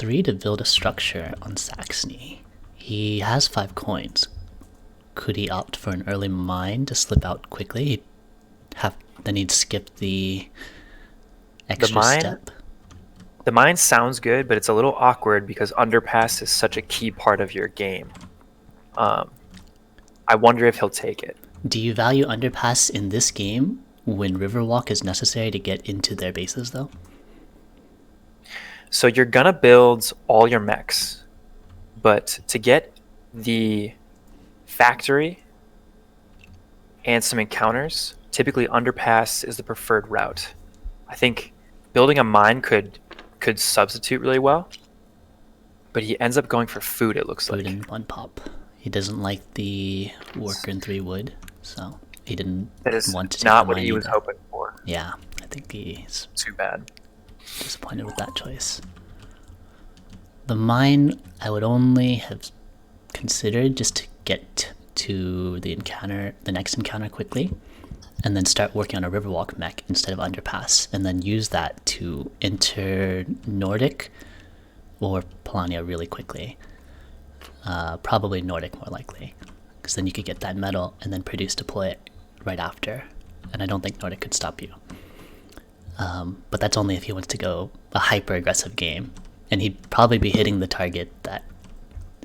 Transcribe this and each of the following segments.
3 to build a structure on Saxony. He has 5 coins. Could he opt for an early mine to slip out quickly? Then he'd skip the extra step. The mine sounds good, but it's a little awkward because underpass is such a key part of your game. I wonder if he'll take it. Do you value underpass in this game when Riverwalk is necessary to get into their bases, though? So you're gonna build all your mechs, but to get the factory and some encounters, typically underpass is the preferred route. I think building a mine could substitute really well, but he ends up going for food, it looks like. Food and 1 pop. He doesn't like the worker and 3 wood, so he didn't want to take not the what mine he was either. hoping for. Yeah, I think he's Too bad. disappointed with that choice. The mine I would only have considered just to get to the next encounter quickly, and then start working on a Riverwalk mech instead of underpass, and then use that to enter Nordic or Polania really quickly. Probably Nordic more likely, because then you could get that medal and then produce deploy it right after, and I don't think Nordic could stop you. But that's only if he wants to go a hyper aggressive game, and he'd probably be hitting the target that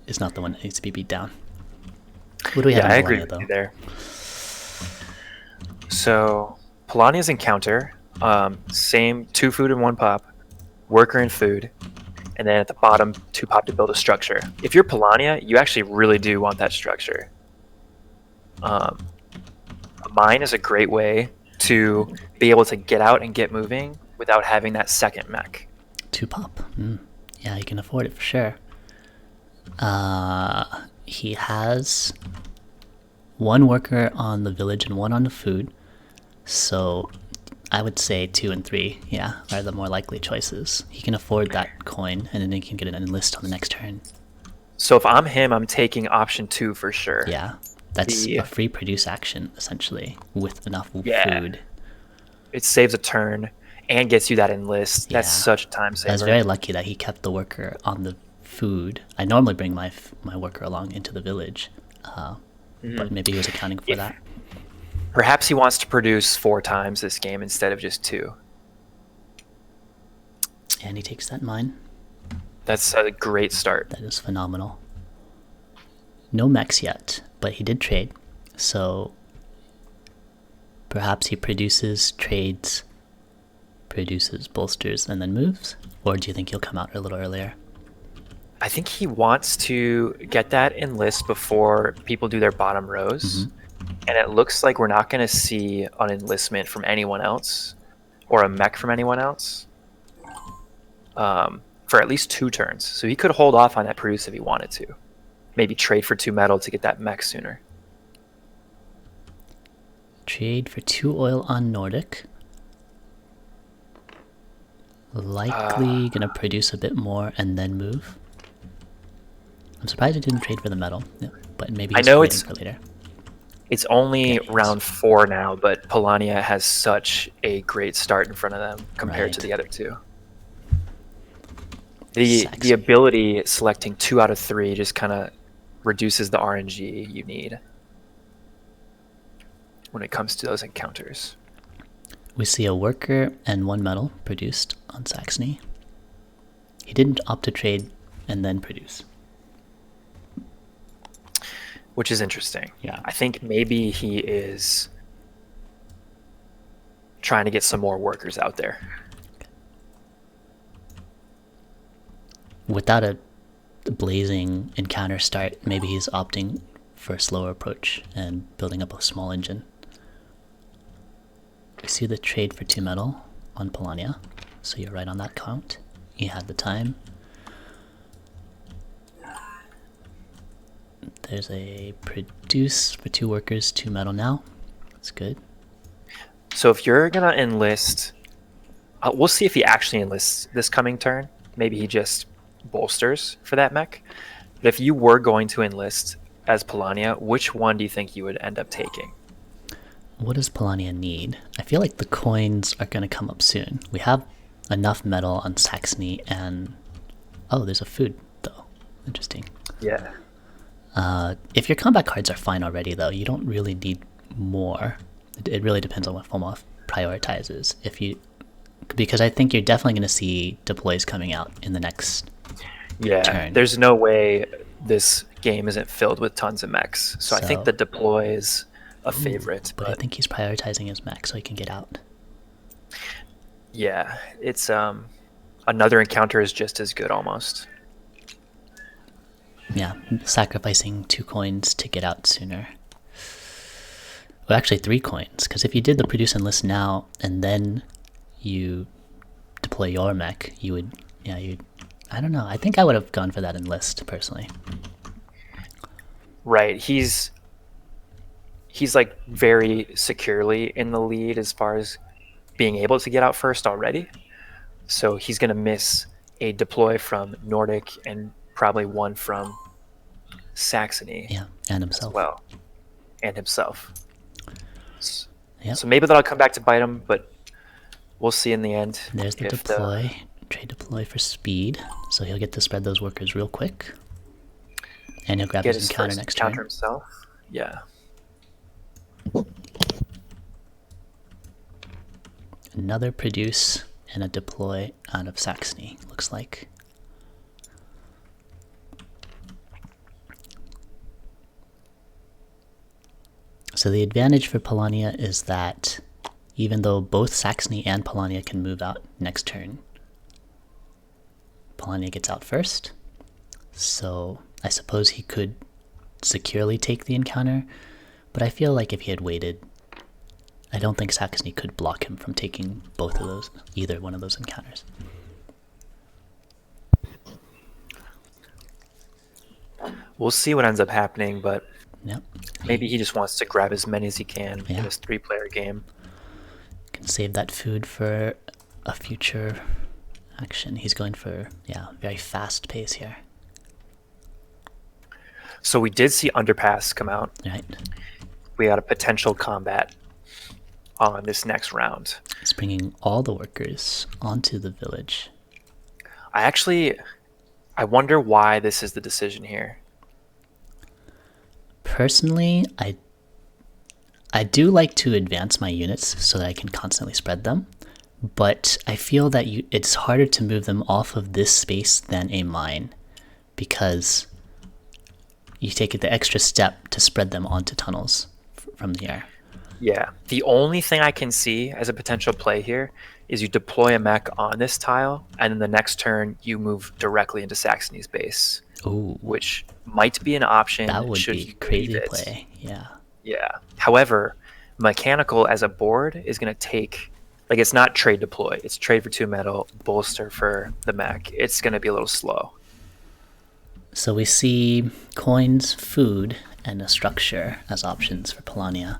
is not the one that needs to be beat down. What do we have in I agree Polania, with you though? there. So Polania's encounter, same 2 food and 1 pop, worker and food, and then at the bottom 2 pop to build a structure. If you're Polania, you actually really do want that structure. A mine is a great way to be able to get out and get moving without having that second mech. 2 pop. Yeah, you can afford it for sure. He has 1 worker on the village and 1 on the food, so I would say 2 and 3, yeah, are the more likely choices. He can afford that coin, and then he can get an enlist on the next turn. So if I'm him, I'm taking option 2 for sure. Yeah, that's a free produce action, essentially, with enough food. It saves a turn and gets you that enlist. That's such a time saver. I was very lucky that he kept the worker on the food. I normally bring my worker along into the village, but maybe he was accounting for that. Perhaps he wants to produce 4 times this game instead of just 2. And he takes that mine. That's a great start. That is phenomenal. No mechs yet, but he did trade, so perhaps he produces, trades, produces, bolsters, and then moves? Or do you think he'll come out a little earlier? I think he wants to get that enlist before people do their bottom rows. And it looks like we're not going to see an enlistment from anyone else or a mech from anyone else for at least 2 turns. So he could hold off on that produce if he wanted to. Maybe trade for 2 metal to get that mech sooner. Trade for 2 oil on Nordic. Likely going to produce a bit more and then move. I'm surprised he didn't trade for the metal, but maybe he's waiting for later. It's only round 4 now, but Polania has such a great start in front of them compared to the other 2. The ability selecting 2 out of 3 just kind of reduces the RNG you need when it comes to those encounters. We see a worker and 1 metal produced on Saxony. He didn't opt to trade and then produce, which is interesting. Yeah, I think maybe he is trying to get some more workers out there. Without a blazing encounter start, maybe he's opting for a slower approach and building up a small engine. I see the trade for 2 metal on Polania, so you're right on that count. He had the time. There's a produce for 2 workers, 2 metal now. That's good. So if you're going to enlist, we'll see if he actually enlists this coming turn. Maybe he just bolsters for that mech. But if you were going to enlist as Polania, which one do you think you would end up taking? What does Polania need? I feel like the coins are going to come up soon. We have enough metal on Saxony and Oh, there's a food, though. Interesting. Yeah. If your combat cards are fine already, though, you don't really need more. It really depends on what FOMOF prioritizes. Because I think you're definitely going to see deploys coming out in the next turn. There's no way this game isn't filled with tons of mechs. So I think the deploy is a favorite. But I think he's prioritizing his mech so he can get out. Yeah, it's another encounter is just as good almost. Yeah, sacrificing 2 coins to get out sooner. Well, actually 3 coins, because if you did the produce enlist now and then you deploy your mech, you would, I don't know. I think I would have gone for that enlist personally. Right, he's like very securely in the lead as far as being able to get out first already. So he's going to miss a deploy from Nordic and probably one from Saxony. Yeah, and himself. As well. And himself. Yep. So maybe that'll come back to bite him, but we'll see in the end. There's the deploy. Trade deploy for speed. So he'll get to spread those workers real quick. And he'll grab his encounter next turn. Himself. Yeah. Another produce and a deploy out of Saxony, looks like. So the advantage for Polania is that even though both Saxony and Polania can move out next turn, Polania gets out first. So I suppose he could securely take the encounter, but I feel like if he had waited, I don't think Saxony could block him from taking both of those, either one of those encounters. We'll see what ends up happening, but yep. Maybe he just wants to grab as many as he can in this 3-player game. Can save that food for a future action. He's going for, very fast pace here. So we did see Underpass come out. Right. We got a potential combat on this next round. It's bringing all the workers onto the village. I wonder why this is the decision here. Personally, I do like to advance my units so that I can constantly spread them, but I feel that it's harder to move them off of this space than a mine, because you take the extra step to spread them onto tunnels from the air. Yeah, the only thing I can see as a potential play here is you deploy a mech on this tile, and then the next turn you move directly into Saxony's base. Ooh, which might be an option. That would be a crazy play, yeah. Yeah. However, Mechanical as a board is going to take, like, it's not trade deploy. It's trade for 2 metal, bolster for the mech. It's going to be a little slow. So we see coins, food, and a structure as options for Polania.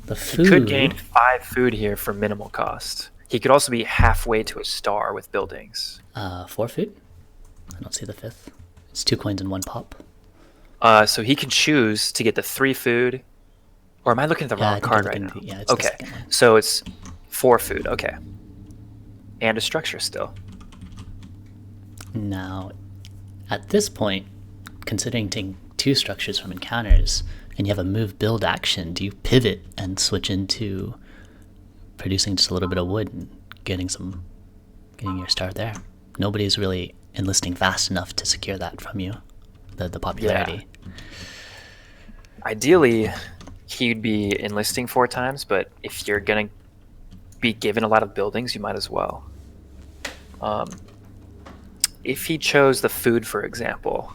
The food... He could gain 5 food here for minimal cost. He could also be halfway to a star with buildings. 4 food? I don't see the 5th. It's 2 coins and 1 pop. So he can choose to get the 3 food. Or am I looking at the wrong card right now? It's okay, so it's 4 food. Okay. And a structure still. Now, at this point, considering taking 2 structures from encounters, and you have a move build action, do you pivot and switch into producing just a little bit of wood and getting your star there? Nobody's really enlisting fast enough to secure that from you, the popularity. Yeah. Ideally, he'd be enlisting 4 times, but if you're going to be given a lot of buildings, you might as well. If he chose the food, for example,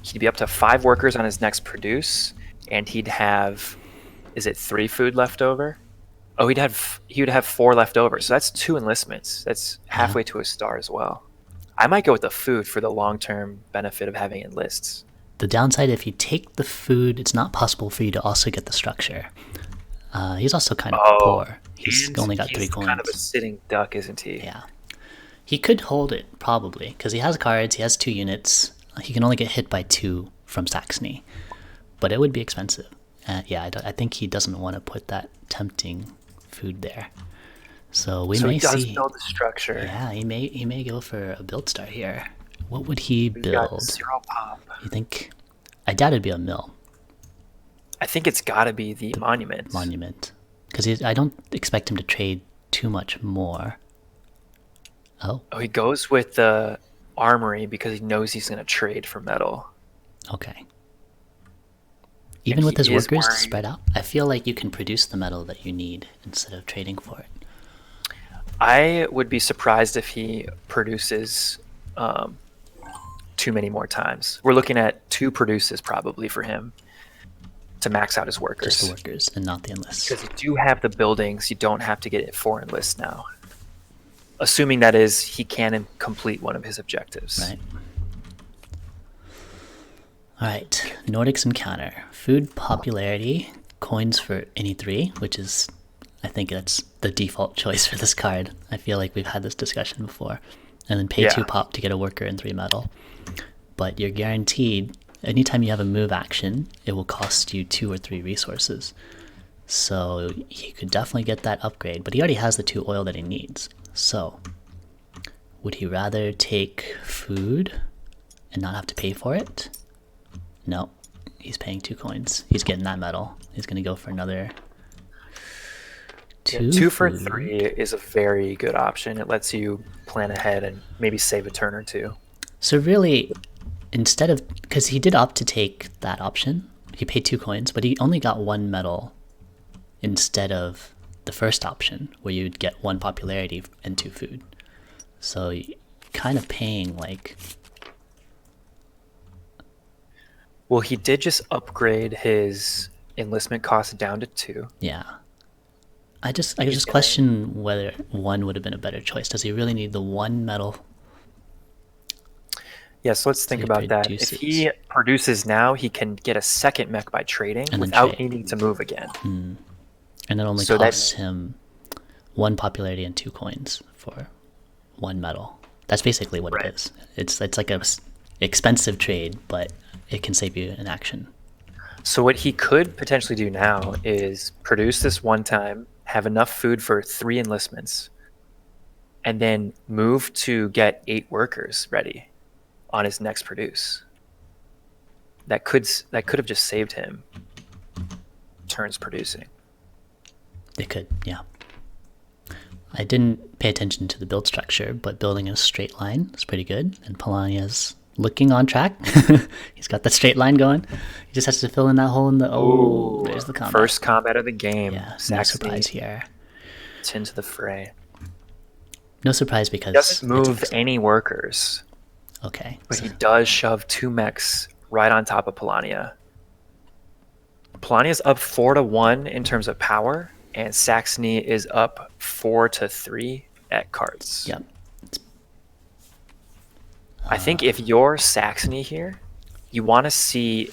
he'd be up to 5 workers on his next produce, and he'd have, is it 3 food left over? Oh, he would have 4 left over, so that's 2 enlistments. That's halfway to a star as well. I might go with the food for the long-term benefit of having enlists. The downside, if you take the food, it's not possible for you to also get the structure. He's also kind of poor. He's only got 3 coins. He's kind of a sitting duck, isn't he? Yeah. He could hold it, probably, because he has cards, he has 2 units. He can only get hit by 2 from Saxony. But it would be expensive. I think he doesn't want to put that tempting food there. So we So he may does see. build the structure. Yeah, he may go for a build start here. What would he We've got build? 0 pop. You think? I doubt it'd be a mill I think it's got to be the monument. monument, because I don't expect him to trade too much more. Oh, Oh, he goes with the armory because he knows he's going to trade for metal. okay. And Even with he his is workers to worried. spread out, I feel like you can produce the metal that you need instead of trading for it. I would be surprised if he produces too many more times. We're looking at 2 produces probably for him to max out his workers. Just the workers and not the enlists. Because you do have the buildings, you don't have to get 4 enlists now. Assuming that is he can complete one of his objectives. Right. Alright, Nordics encounter. Food popularity, coins for any 3, which is, I think that's the default choice for this card. I feel like we've had this discussion before. And then pay 2 pop to get a worker and 3 metal. But you're guaranteed, anytime you have a move action, it will cost you 2 or 3 resources. So he could definitely get that upgrade, but he already has the 2 oil that he needs. So, would he rather take food and not have to pay for it? No, he's paying 2 coins. He's getting that metal. He's going to go for another 2. 2 for 3 is a very good option. It lets you plan ahead and maybe save a turn or 2. So really, instead of, because he did opt to take that option, he paid 2 coins, but he only got 1 metal instead of the first option where you'd get 1 popularity and 2 food. So you're kind of paying like... Well, he did just upgrade his enlistment cost down to 2. Yeah. I just question whether 1 would have been a better choice. Does he really need the 1 metal? Yeah, so let's think about that. If he produces now, he can get a second mech by trading without needing to move again. And it only costs him 1 popularity and 2 coins for 1 metal. That's basically what it is. It's like a expensive trade, but it can save you an action. So what he could potentially do now is produce this 1 time, have enough food for 3 enlistments, and then move to get 8 workers ready on his next produce. That could have just saved him turns producing. It could, yeah. I didn't pay attention to the build structure, but building a straight line is pretty good, and Polania's looking on track. He's got that straight line going. He just has to fill in that hole in the... Oh, there's the combat. First combat of the game. Yeah, no surprise here. Into the fray. No surprise because... He doesn't move any workers. Okay. But he does shove 2 mechs right on top of Polania. Polania's up 4-1 in terms of power, and Saxony is up 4-3 at cards. Yep. I think if you're Saxony here, you want to see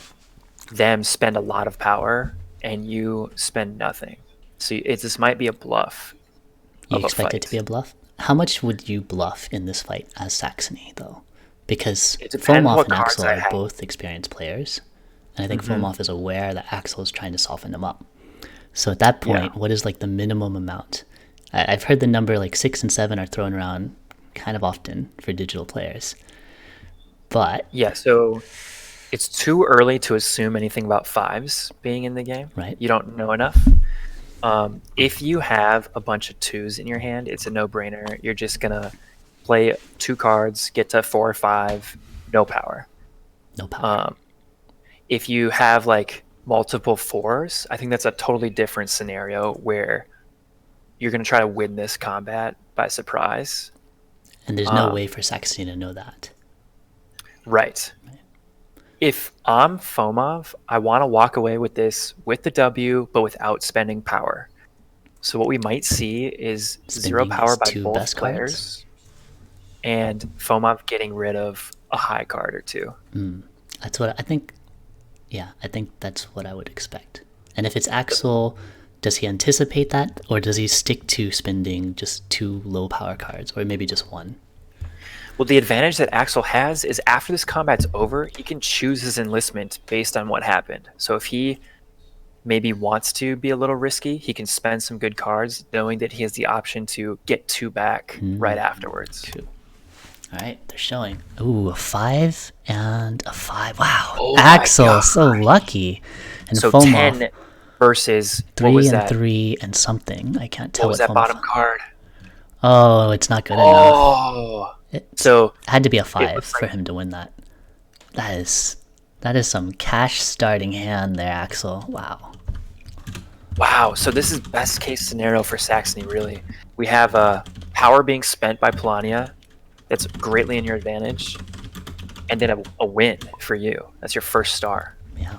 them spend a lot of power and you spend nothing. So this might be a bluff. You expect it to be a bluff? How much would you bluff in this fight as Saxony, though? Because Fomov and Axel are both experienced players, and I think Fomov is aware that Axel is trying to soften them up. So at that point, what is like the minimum amount? I've heard the number like 6 and 7 are thrown around kind of often for digital players. But yeah, so it's too early to assume anything about 5s being in the game. Right. You don't know enough. If you have a bunch of 2s in your hand, it's a no-brainer. You're just gonna play 2 cards, get to 4 or 5, no power. No power. If you have like multiple 4s, I think that's a totally different scenario where you're gonna try to win this combat by surprise. And there's no way for Saxony to know that. Right. If I'm Fomov, I want to walk away with this with the W, but without spending power. So what we might see is Spending 0 power by both players, cards? and Fomov getting rid of a high card or 2. That's what I think. Yeah, I think that's what I would expect. And if it's Axel, does he anticipate that, or does he stick to spending just 2 low power cards, or maybe just 1? Well, the advantage that Axel has is after this combat's over, he can choose his enlistment based on what happened. So if he maybe wants to be a little risky, he can spend some good cards knowing that he has the option to get 2 back right afterwards. Two. All right, they're showing. Ooh, a 5 and a 5. Wow, Oh my Axel, god. so lucky. And So Fomov, 10 versus what 3 was and that? 3 and something. I can't tell What was what that bottom Fomov. card? Oh, it's not good enough. Oh. It So had to be a it 5 looks for like him to win that. That is some cash starting hand there, Axel. Wow. wow. So this is best case scenario for Saxony, really. We have power being spent by Polania. That's greatly in your advantage. And then a win for you. That's your first star. Yeah.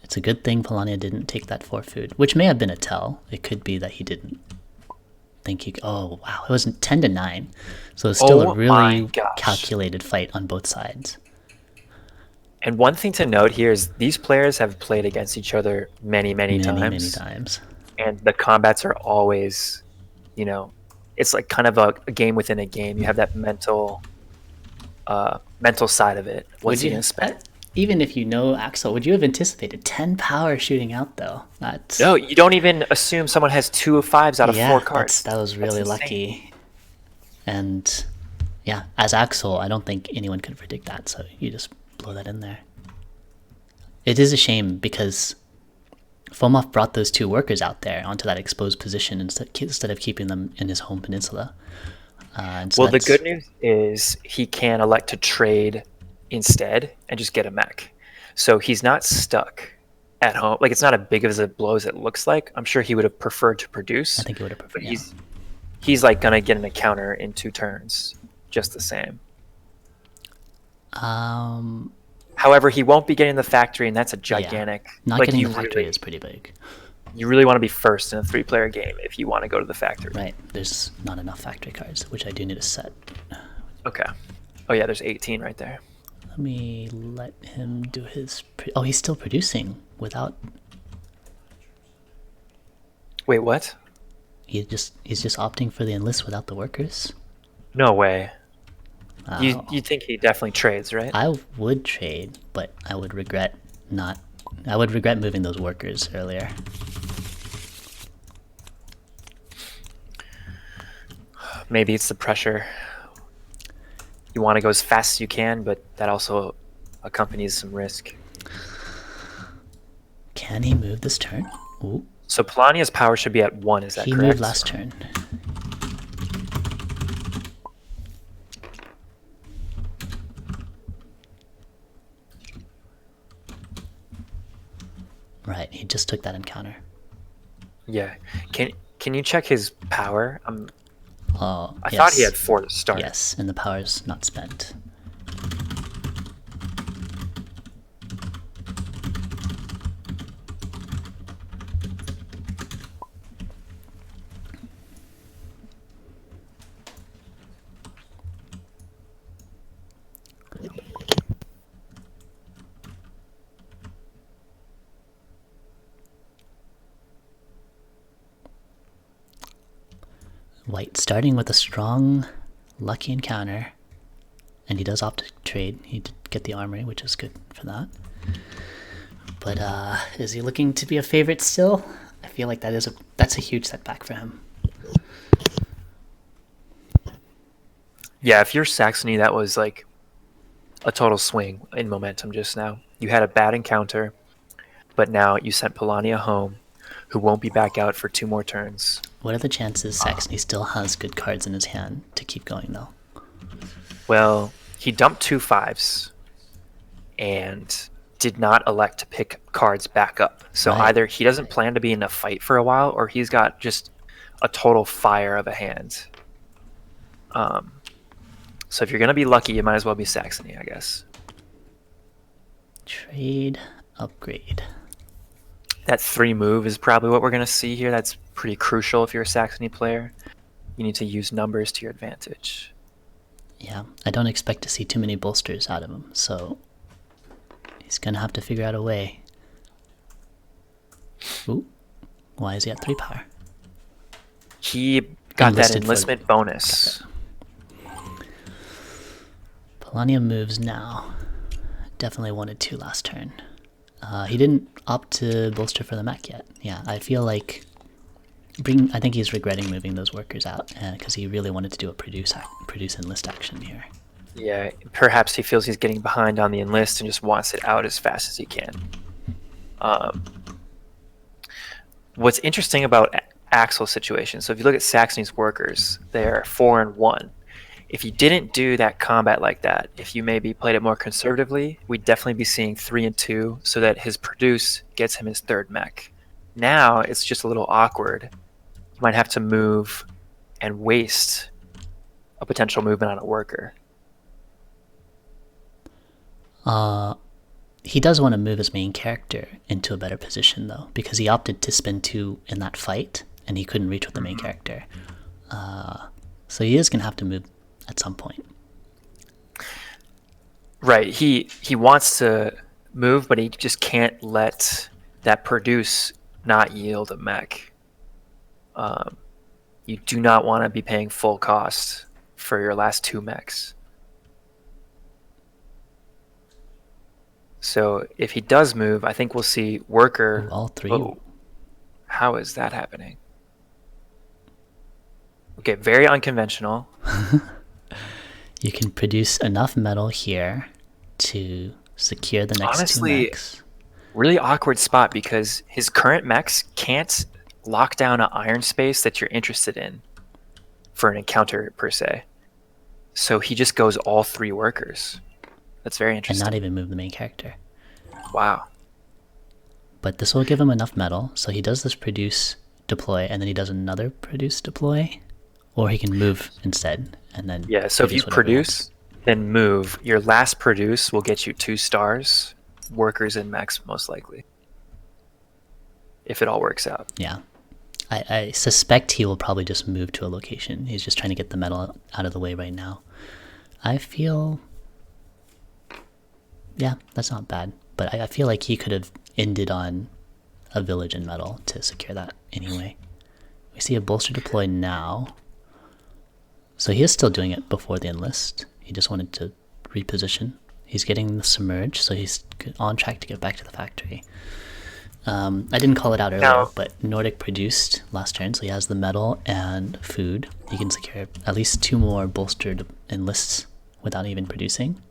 It's a good thing Polania didn't take that 4 food, which may have been a tell. It could be that he didn't think he. Oh, wow. It was 10 to 9. So it's still a Oh my really gosh. calculated fight on both sides. And one thing to note here is these players have played against each other many, many times. Many times. And the combats are always, you know, it's like kind of a game within a game. You have that mental side of it. What's he gonna spend? Even if you know Axel, would you have anticipated 10 power shooting out though? That's No, you don't even assume someone has 2 of 5s out of 4 cards. That was really lucky. And yeah, as Axel, I don't think anyone could predict that, so you just blow that in there. It is a shame because Fomov brought those 2 workers out there onto that exposed position instead of keeping them in his home peninsula. Well, the good news is he can elect to trade instead and just get a mech. So he's not stuck at home. Like, it's not as big of a blow as it looks like. I'm sure he would have preferred to produce. I think he would have preferred, but he's like going to get an encounter in 2 turns just the same. However, he won't be getting the factory, and that's a gigantic... Not like, getting the factory is pretty big. You really want to be first in a 3-player game if you want to go to the factory. Right. There's not enough factory cards, which I do need to set. Okay. Oh, yeah, there's 18 right there. Let me let him do his... oh, he's still producing without... Wait, what? He's just opting for the enlist without the workers? No way. You think he definitely trades, right? I would trade, but I would regret not... I would regret moving those workers earlier. Maybe it's the pressure. You want to go as fast as you can, but that also accompanies some risk. Can he move this turn? Ooh. So Polania's power should be at 1, is that correct? He moved last turn. Right, he just took that encounter. Yeah. Can you check his power? I Yes. thought he had 4 to start. Yes, and the power's not spent. White starting with a strong, lucky encounter, and he does opt to trade. He did get the armory, which is good for that. But is he looking to be a favorite still? I feel like that's a huge setback for him. Yeah, if you're Saxony, that was like a total swing in momentum just now. You had a bad encounter, but now you sent Polania home, who won't be back out for 2 more turns. What are the chances Saxony still has good cards in his hand to keep going, though? Well, he dumped 2 5s and did not elect to pick cards back up. So either he doesn't plan to be in a fight for a while, or he's got just a total fire of a hand. So if you're going to be lucky, you might as well be Saxony, I guess. Trade, upgrade. That 3 move is probably what we're going to see here. That's pretty crucial if you're a Saxony player. You need to use numbers to your advantage. Yeah, I don't expect to see too many bolsters out of him, so he's going to have to figure out a way. Ooh, why is he at 3 power? He got that enlistment bonus. Polania moves now. Definitely wanted 2 last turn. He didn't opt to bolster for the mech yet. Yeah, I feel like I think he's regretting moving those workers out because he really wanted to do a produce enlist action here. Yeah, perhaps he feels he's getting behind on the enlist and just wants it out as fast as he can. What's interesting about Axel's situation, so if you look at Saxony's workers, they're 4-1. If you didn't do that combat like that, if you maybe played it more conservatively, we'd definitely be seeing 3-2 so that his produce gets him his third mech. Now it's just a little awkward. You might have to move and waste a potential movement on a worker. He does want to move his main character into a better position, though, because he opted to spend 2 in that fight, and he couldn't reach with the main character. So he is going to have to move at some point. Right. He wants to move, but he just can't let that produce not yield a mech. You do not want to be paying full cost for your last 2 mechs. So if he does move, I think we'll see worker. Ooh, all 3. Oh, how is that happening? Okay, very unconventional. You can produce enough metal here to secure the next Honestly, 2 mechs. Really awkward spot because his current mechs can't lock down an iron space that you're interested in for an encounter per se. So he just goes all 3 workers. That's very interesting. And not even move the main character. Wow. But this will give him enough metal, so he does this produce deploy, and then he does another produce deploy, or he can move instead, and then yeah. So if you produce, then move. Your last produce will get you 2 stars, workers and mechs most likely, if it all works out. Yeah, I suspect he will probably just move to a location. He's just trying to get the metal out of the way right now. I feel, yeah, that's not bad, but I feel like he could have ended on a village in metal to secure that anyway. We see a bolster deploy now. So he is still doing it before the enlist. He just wanted to reposition. He's getting the submerge, so he's on track to get back to the factory. I didn't call it out earlier, but Nordic produced last turn, so he has the metal and food. He can secure at least 2 more bolstered enlists without even producing.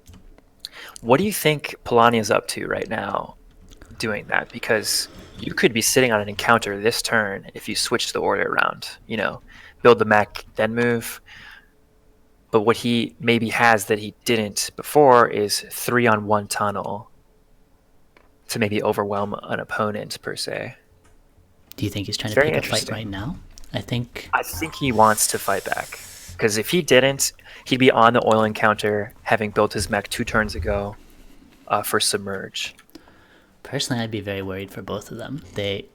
What do you think Polania's up to right now doing that? Because you could be sitting on an encounter this turn if you switch the order around. You know, build the mech, then move. But what he maybe has that he didn't before is 3-on-1 tunnel to maybe overwhelm an opponent per se. Do you think he's trying to pick a fight right now? I think he wants to fight back. Because if he didn't, he'd be on the oil encounter having built his mech 2 turns ago for submerge. Personally, I'd be very worried for both of them. They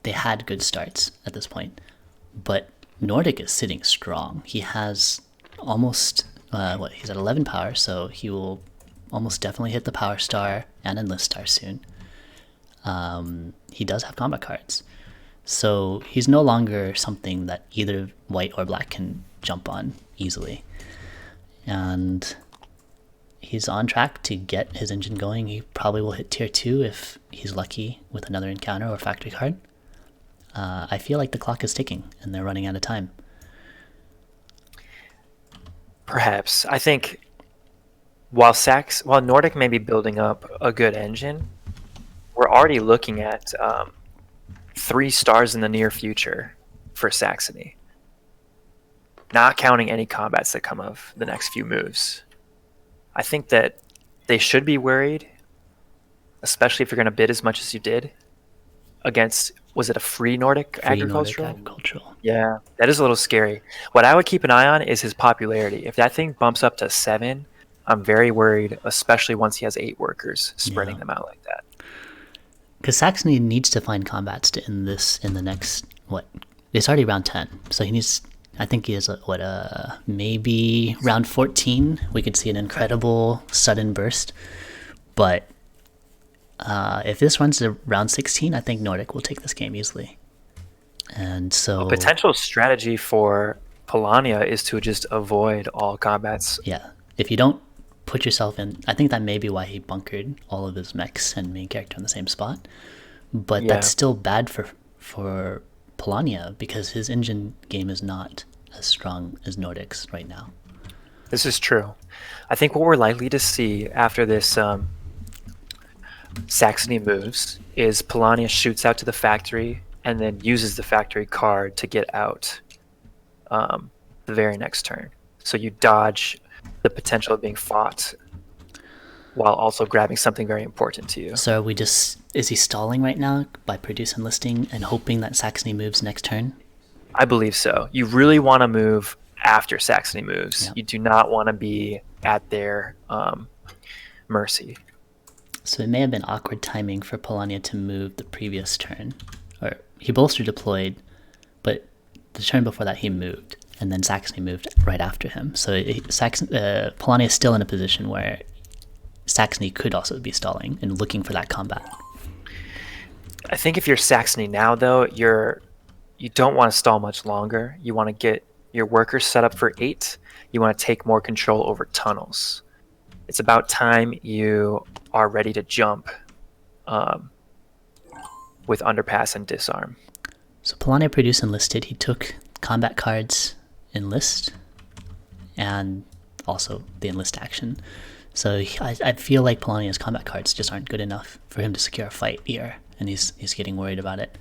had good starts at this point, but Nordic is sitting strong. He has almost he's at 11 power, so he will almost definitely hit the power star and enlist star soon. He does have combat cards, so he's no longer something that either white or black can jump on easily, and he's on track to get his engine going. He probably will hit tier 2 if he's lucky with another encounter or factory card. I feel like the clock is ticking and they're running out of time. Perhaps. I think while Nordic may be building up a good engine, we're already looking at 3 stars in the near future for Saxony. Not counting any combats that come of the next few moves. I think that they should be worried, especially if you're going to bid as much as you did against, was it a free Nordic agricultural? Nordic agricultural. Yeah, that is a little scary. What I would keep an eye on is his popularity. If that thing bumps up to 7, I'm very worried, especially once he has 8 workers spreading them out like that. Because Saxony needs to find combats to end this in the next, it's already round 10, so he needs, I think he is, maybe round 14, we could see an incredible sudden burst. But if this runs to round 16, I think Nordic will take this game easily. And so a potential strategy for Polania is to just avoid all combats. Yeah, if you don't put yourself in. I think that may be why he bunkered all of his mechs and main character in the same spot. But Yeah. that's still bad for Polania because his engine game is not as strong as Nordic's right now. This is true. I think what we're likely to see after this Saxony moves is Polania shoots out to the factory and then uses the factory card to get out the very next turn. So you dodge the potential of being fought while also grabbing something very important to you. So are we just, is he stalling right now by produce enlisting and hoping that Saxony moves next turn? I believe so. You really want to move after Saxony moves. Yeah. You do not want to be at their mercy. So it may have been awkward timing for Polania to move the previous turn. Or he bolster deployed, but the turn before that he moved, and then Saxony moved right after him. So Polania is still in a position where Saxony could also be stalling and looking for that combat. I think if you're Saxony now, though, you don't want to stall much longer. You want to get your workers set up for 8. You want to take more control over tunnels. It's about time you are ready to jump with underpass and disarm. So Polania produced enlisted. He took combat cards enlist and also the enlist action. So I feel like Polania's combat cards just aren't good enough for him to secure a fight here, and he's getting worried about it.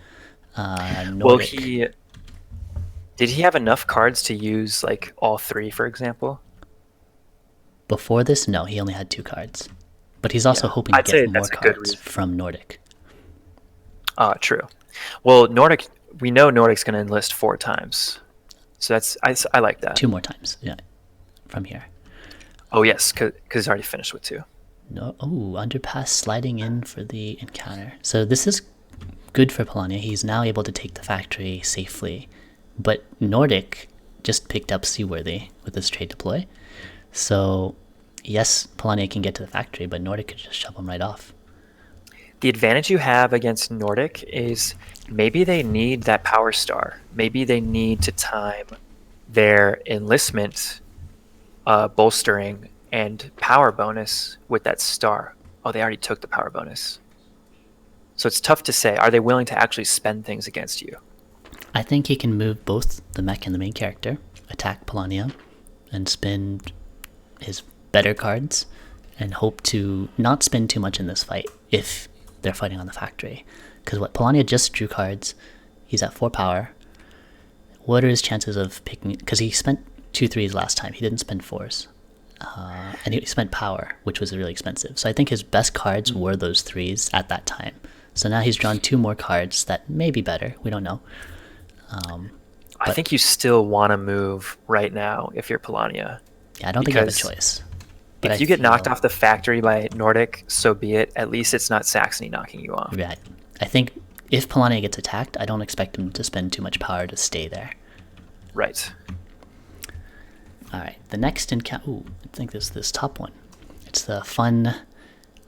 Well, did he have enough cards to use like all 3, for example? Before this, no, he only had 2 cards. But he's also hoping to get more cards from Nordic. True. Well, Nordic, we know Nordic's going to enlist 4 times. So I like that. 2 more times, yeah, from here. Oh, yes, because he's already finished with 2. No, underpass sliding in for the encounter. So this is good for Polania. He's now able to take the factory safely. But Nordic just picked up Seaworthy with his trade deploy. So, yes, Polania can get to the factory, but Nordic could just shove him right off. The advantage you have against Nordic is maybe they need that power star. Maybe they need to time their enlistment bolstering and power bonus with that star. Oh, they already took the power bonus. So it's tough to say. Are they willing to actually spend things against you? I think he can move both the mech and the main character, attack Polania, and spend his better cards, and hope to not spend too much in this fight if they're fighting on the factory. Because what Polania just drew cards, he's at 4 power. What are his chances of picking? Because he spent 2 3s last time. He didn't spend 4s. And he spent power, which was really expensive. So I think his best cards were those 3s at that time. So now he's drawn 2 more cards that may be better. We don't know. I think you still want to move right now if you're Polania. Yeah, I don't think you have a choice. But if you get knocked off the factory by Nordic, so be it. At least it's not Saxony knocking you off. Right. I think if Polania gets attacked, I don't expect him to spend too much power to stay there. Right. All right. The next encounter... Ooh, I think this top one. It's the fun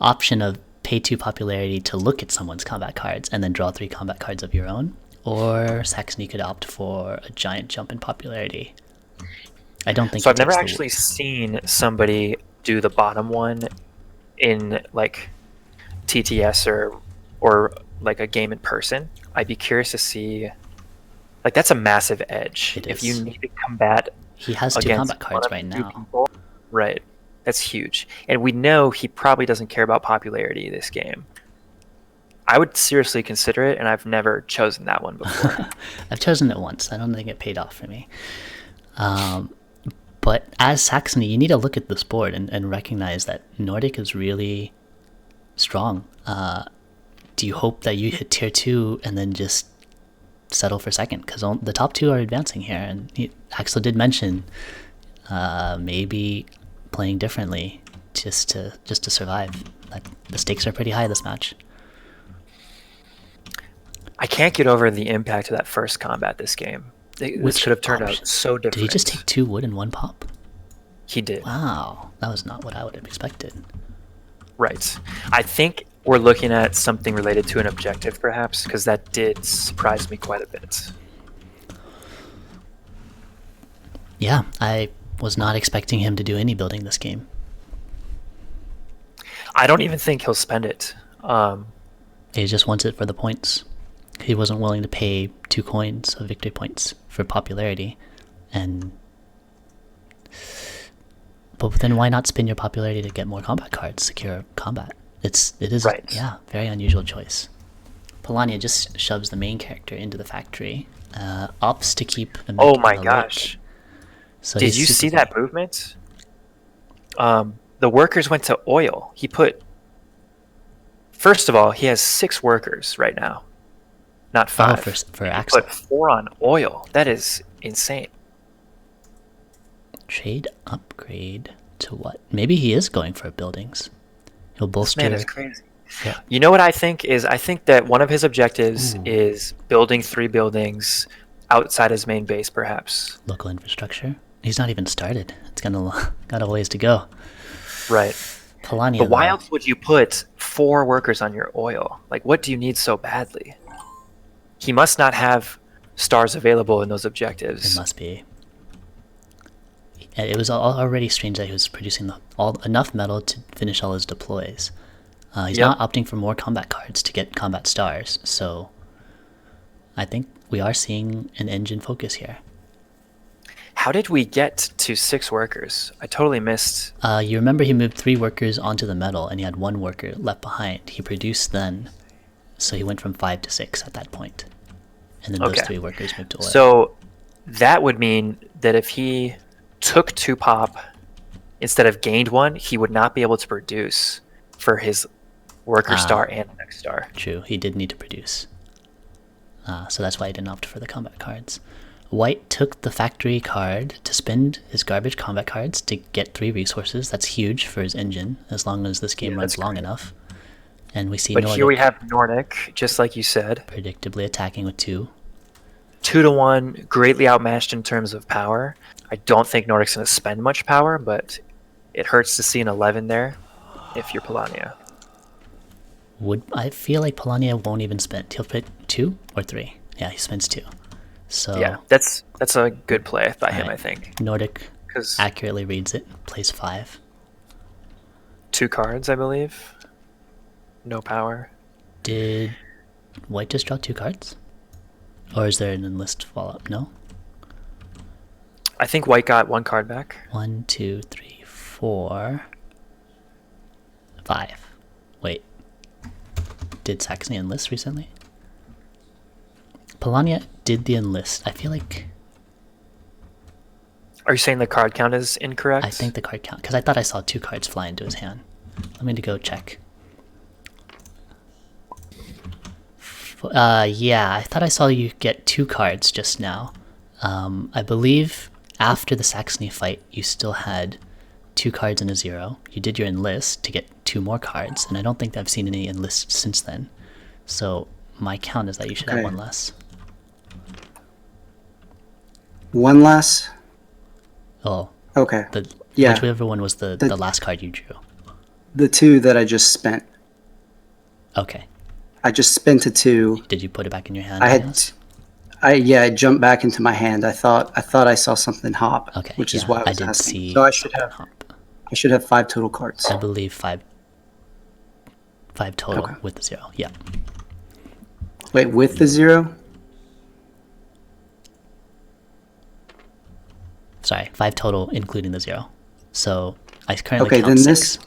option of pay 2 popularity to look at someone's combat cards and then draw 3 combat cards of your own. Or Saxony could opt for a giant jump in popularity. I don't think so. I've never actually seen somebody do the bottom one in like TTS or like a game in person. I'd be curious to see. Like that's a massive edge. If you need to combat, he has 2 combat cards right now. People, right, that's huge. And we know he probably doesn't care about popularity this game. I would seriously consider it, and I've never chosen that one before. I've chosen it once. I don't think it paid off for me. But as Saxony, you need to look at this board and recognize that Nordic is really strong. Do you hope that you hit tier 2 and then just settle for second? Because the top 2 are advancing here, and Axel did mention maybe playing differently just to survive. The stakes are pretty high this match. I can't get over the impact of that first combat this game. This could have turned out so different. Did he just take 2 wood in 1 pop? He did. Wow, that was not what I would have expected. Right. I think we're looking at something related to an objective, perhaps, because that did surprise me quite a bit. Yeah, I was not expecting him to do any building this game. I don't even think he'll spend it. He just wants it for the points. He wasn't willing to pay 2 coins of victory points for popularity, but then why not spend your popularity to get more combat cards, secure combat? It is Right. Yeah, very unusual choice. Polania just shoves the main character into the factory, opts to keep the mech Oh in my the gosh. lake. So Did you see that movement? The workers went to oil. First of all, he has 6 workers right now, not 5. for He Axel. put 4 on oil. That is insane. Trade upgrade to what? Maybe he is going for buildings. He'll This bolster. man is crazy. Yeah. You know what I think is? I think that one of his objectives is building 3 buildings outside his main base, perhaps. Local infrastructure. He's not even started. It's got a ways to go. Right. Polania. But why else would you put 4 workers on your oil? Like, what do you need so badly? He must not have stars available in those objectives. It must be. It was already strange that he was producing enough metal to finish all his deploys. He's not opting for more combat cards to get combat stars, so I think we are seeing an engine focus here. How did we get to 6 workers? I totally missed. You remember he moved 3 workers onto the metal, and he had 1 worker left behind. He produced then, so he went from 5 to 6 at that point. And then those 3 workers moved to oil. So that would mean that if he took 2 pop instead of gained 1, he would not be able to produce for his worker star and next star. True, he did need to produce. So that's why he didn't opt for the combat cards. White took the factory card to spend his garbage combat cards to get 3 resources. That's huge for his engine, as long as this game runs long enough. And we see But Nordic here we have Nordic, just like you said. predictably attacking with 2. 2-1, greatly outmatched in terms of power. I don't think Nordic's going to spend much power, but it hurts to see an 11 there if you're Polania. I feel like Polania won't even spend. He'll put 2 or 3. Yeah, he spends 2. So Yeah, that's a good play by him, right. I think. Nordic 'Cause accurately reads it, plays 5. 2 cards, I believe. No power. Did White just draw 2 cards? Or is there an enlist follow-up? No? I think White got 1 card back. 1, 2, 3, 4, 5. Wait. Did Saxony enlist recently? Polania did the enlist. I feel like... Are you saying the card count is incorrect? I think the card count... Because I thought I saw 2 cards fly into his hand. Let me go check. Yeah, I thought I saw you get 2 cards just now. I believe after the Saxony fight, you still had 2 cards and a 0. You did your enlist to get 2 more cards, and I don't think I've seen any enlists since then. So my count is that you should have 1 less. 1 less? Oh. Okay. Yeah. Whichever one was the last card you drew. The 2 that I just spent. Okay. I just spent a 2. Did you put it back in your hand? I jumped back into my hand. I thought I saw something hop, which is why I was asking. So I should have 5 total cards. I believe 5 total with the 0. Yeah. Wait, with the 0? Sorry, 5 total including the 0. So I currently count 6.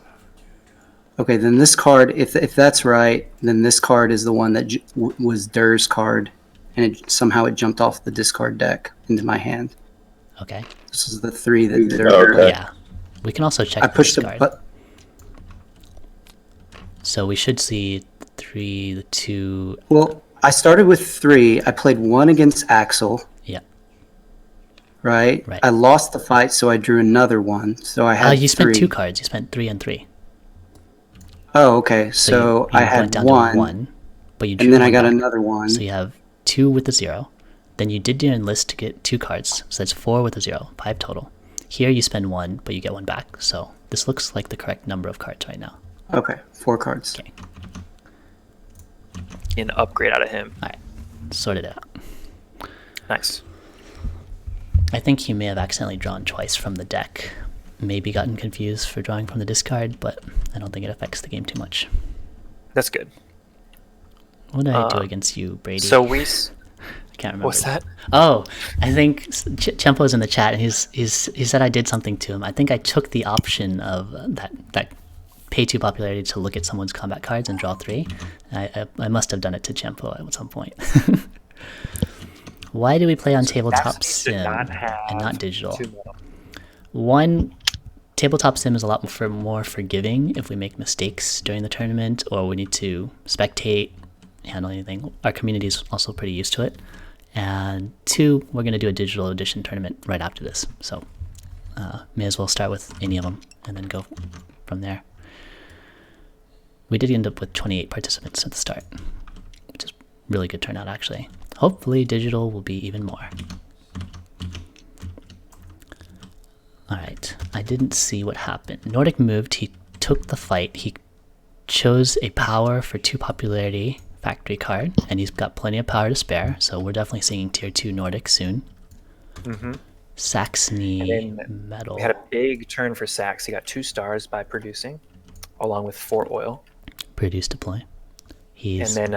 Then this card, if that's right, then this card is the one that was Dur's card, and somehow it jumped off the discard deck into my hand. Okay. This is the 3 that Dur. Yeah. We can also check. I pushed the button. So we should see 3, the 2. Well, I started with 3. I played 1 against Axel. Yeah. Right. I lost the fight, so I drew another 1. So I had. You spent 3. 2 cards. You spent 3 and 3. Oh, okay. So you I had down 1, but you drew and then I got back. another 1. So you have 2 with the 0. Then you did your enlist to get 2 cards. So that's 4 with a 0. 5 total. Here you spend 1, but you get 1 back. So this looks like the correct number of cards right now. Okay, 4 cards. Okay. An upgrade out of him. All right. Sorted it out. Nice. I think he may have accidentally drawn twice from the deck. maybe gotten confused for drawing from the discard, but I don't think it affects the game too much. That's good. What did I do against you, Brady? So I can't remember. What's that? Oh, I think Chempo's in the chat, and he said I did something to him. I think I took the option of that pay 2 popularity to look at someone's combat cards and draw 3. I must have done it to Chempo at some point. Why do we play on tabletop sim and not digital? One, tabletop sim is a lot more forgiving if we make mistakes during the tournament or we need to spectate, handle anything. Our community is also pretty used to it. And 2, we're going to do a digital edition tournament right after this. So may as well start with any of them and then go from there. We did end up with 28 participants at the start, which is really good turnout actually. Hopefully digital will be even more. Alright, I didn't see what happened. Nordic moved, he took the fight, he chose a power for 2 popularity factory card, and he's got plenty of power to spare, so we're definitely seeing tier 2 Nordic soon. Saxony metal. We had a big turn for Sax. He got 2 stars by producing, along with 4 oil. Produce deploy. And then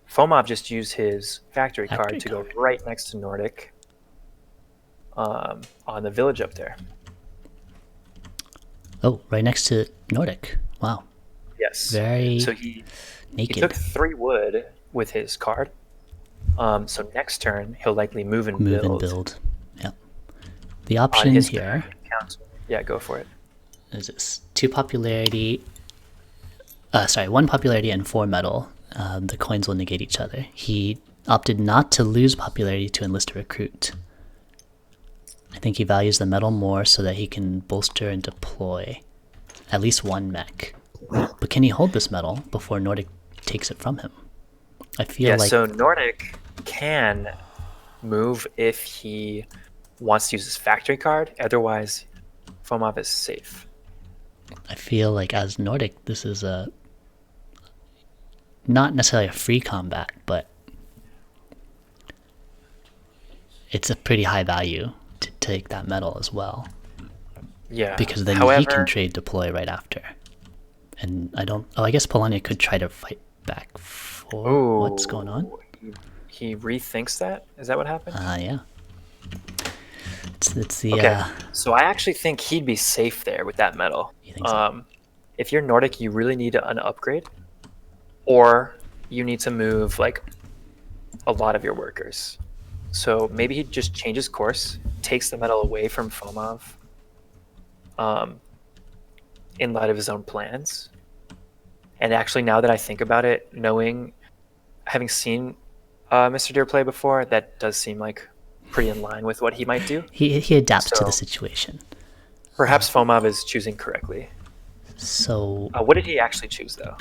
Fomov just used his factory card to go right next to Nordic on the village up there. Oh, right next to Nordic. Wow. Yes. Very so he naked. He took 3 wood with his card. So next turn, he'll likely move and build. Yep. The option here... Yeah, go for it. Is this 2 popularity... 1 popularity and 4 metal. The coins will negate each other. He opted not to lose popularity to enlist a recruit. I think he values the metal more so that he can bolster and deploy at least 1 mech. But can he hold this metal before Nordic takes it from him? I feel like... so Nordic can move if he wants to use his factory card. Otherwise, Fomov is safe. I feel like as Nordic, this is not necessarily a free combat, but it's a pretty high value to take that metal as well. Yeah. Because then he can trade deploy right after. And I don't... Oh, I guess Polonia could try to fight back for... What's going on? He rethinks that? Is that what happened? Yeah. It's the... Okay. So I actually think he'd be safe there with that metal. You think so? If you're Nordic, you really need an upgrade. Or you need to move, like, a lot of your workers. So maybe he just changes course, takes the metal away from Fomov, in light of his own plans. And actually, now that I think about it, having seen Mr. Deer play before, that does seem like pretty in line with what he might do. He adapts to the situation. Perhaps Fomov is choosing correctly. So... what did he actually choose, though?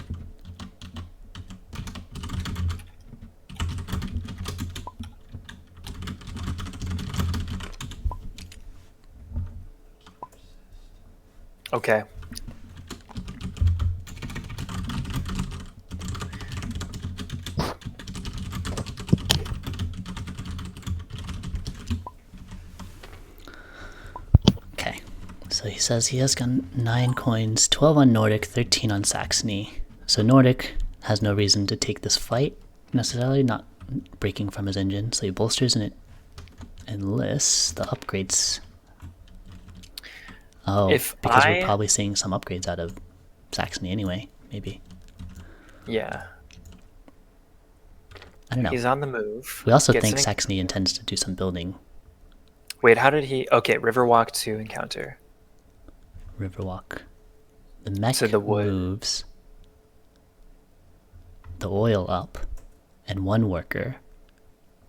Okay. Okay. So he says he has got 9 coins, 12 on Nordic, 13 on Saxony. So Nordic has no reason to take this fight, necessarily, not breaking from his engine. So he bolsters and it enlists the upgrades. Oh, because we're probably seeing some upgrades out of Saxony anyway, maybe. Yeah. I don't know. He's on the move. We also think Saxony intends to do some building. Wait, how did he... Okay, Riverwalk to encounter. Riverwalk. The mech so the wood moves the oil up and 1 worker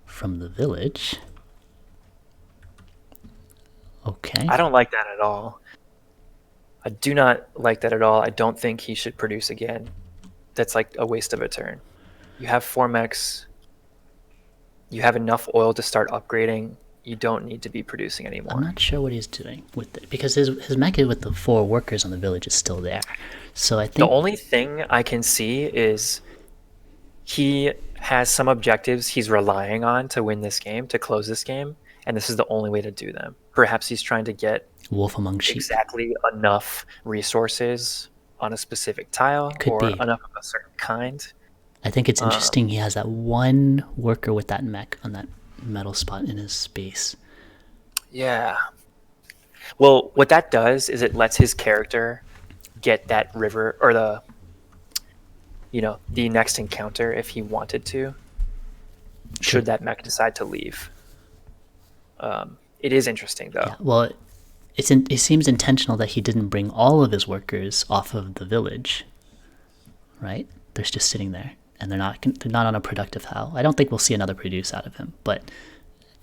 from the village. Okay. I don't like that at all. I do not like that at all. I don't think he should produce again. That's like a waste of a turn. You have 4 mechs. You have enough oil to start upgrading. You don't need to be producing anymore. I'm not sure what he's doing with it because his mech with the 4 workers on the village is still there. So I think the only thing I can see is he has some objectives he's relying on to win this game, to close this game, and this is the only way to do them. Perhaps he's trying to get Wolf among sheep. exactly enough resources on a specific tile, Could or be. enough of a certain kind. I think it's interesting he has that one worker with that mech on that metal spot in his base. Yeah. Well, what that does is it lets his character get that river, or the next encounter if he wanted to, should that mech decide to leave. It is interesting, though. Yeah, well, it seems intentional that he didn't bring all of his workers off of the village, right? They're just sitting there, and they're not on a productive tile. I don't think we'll see another produce out of him, but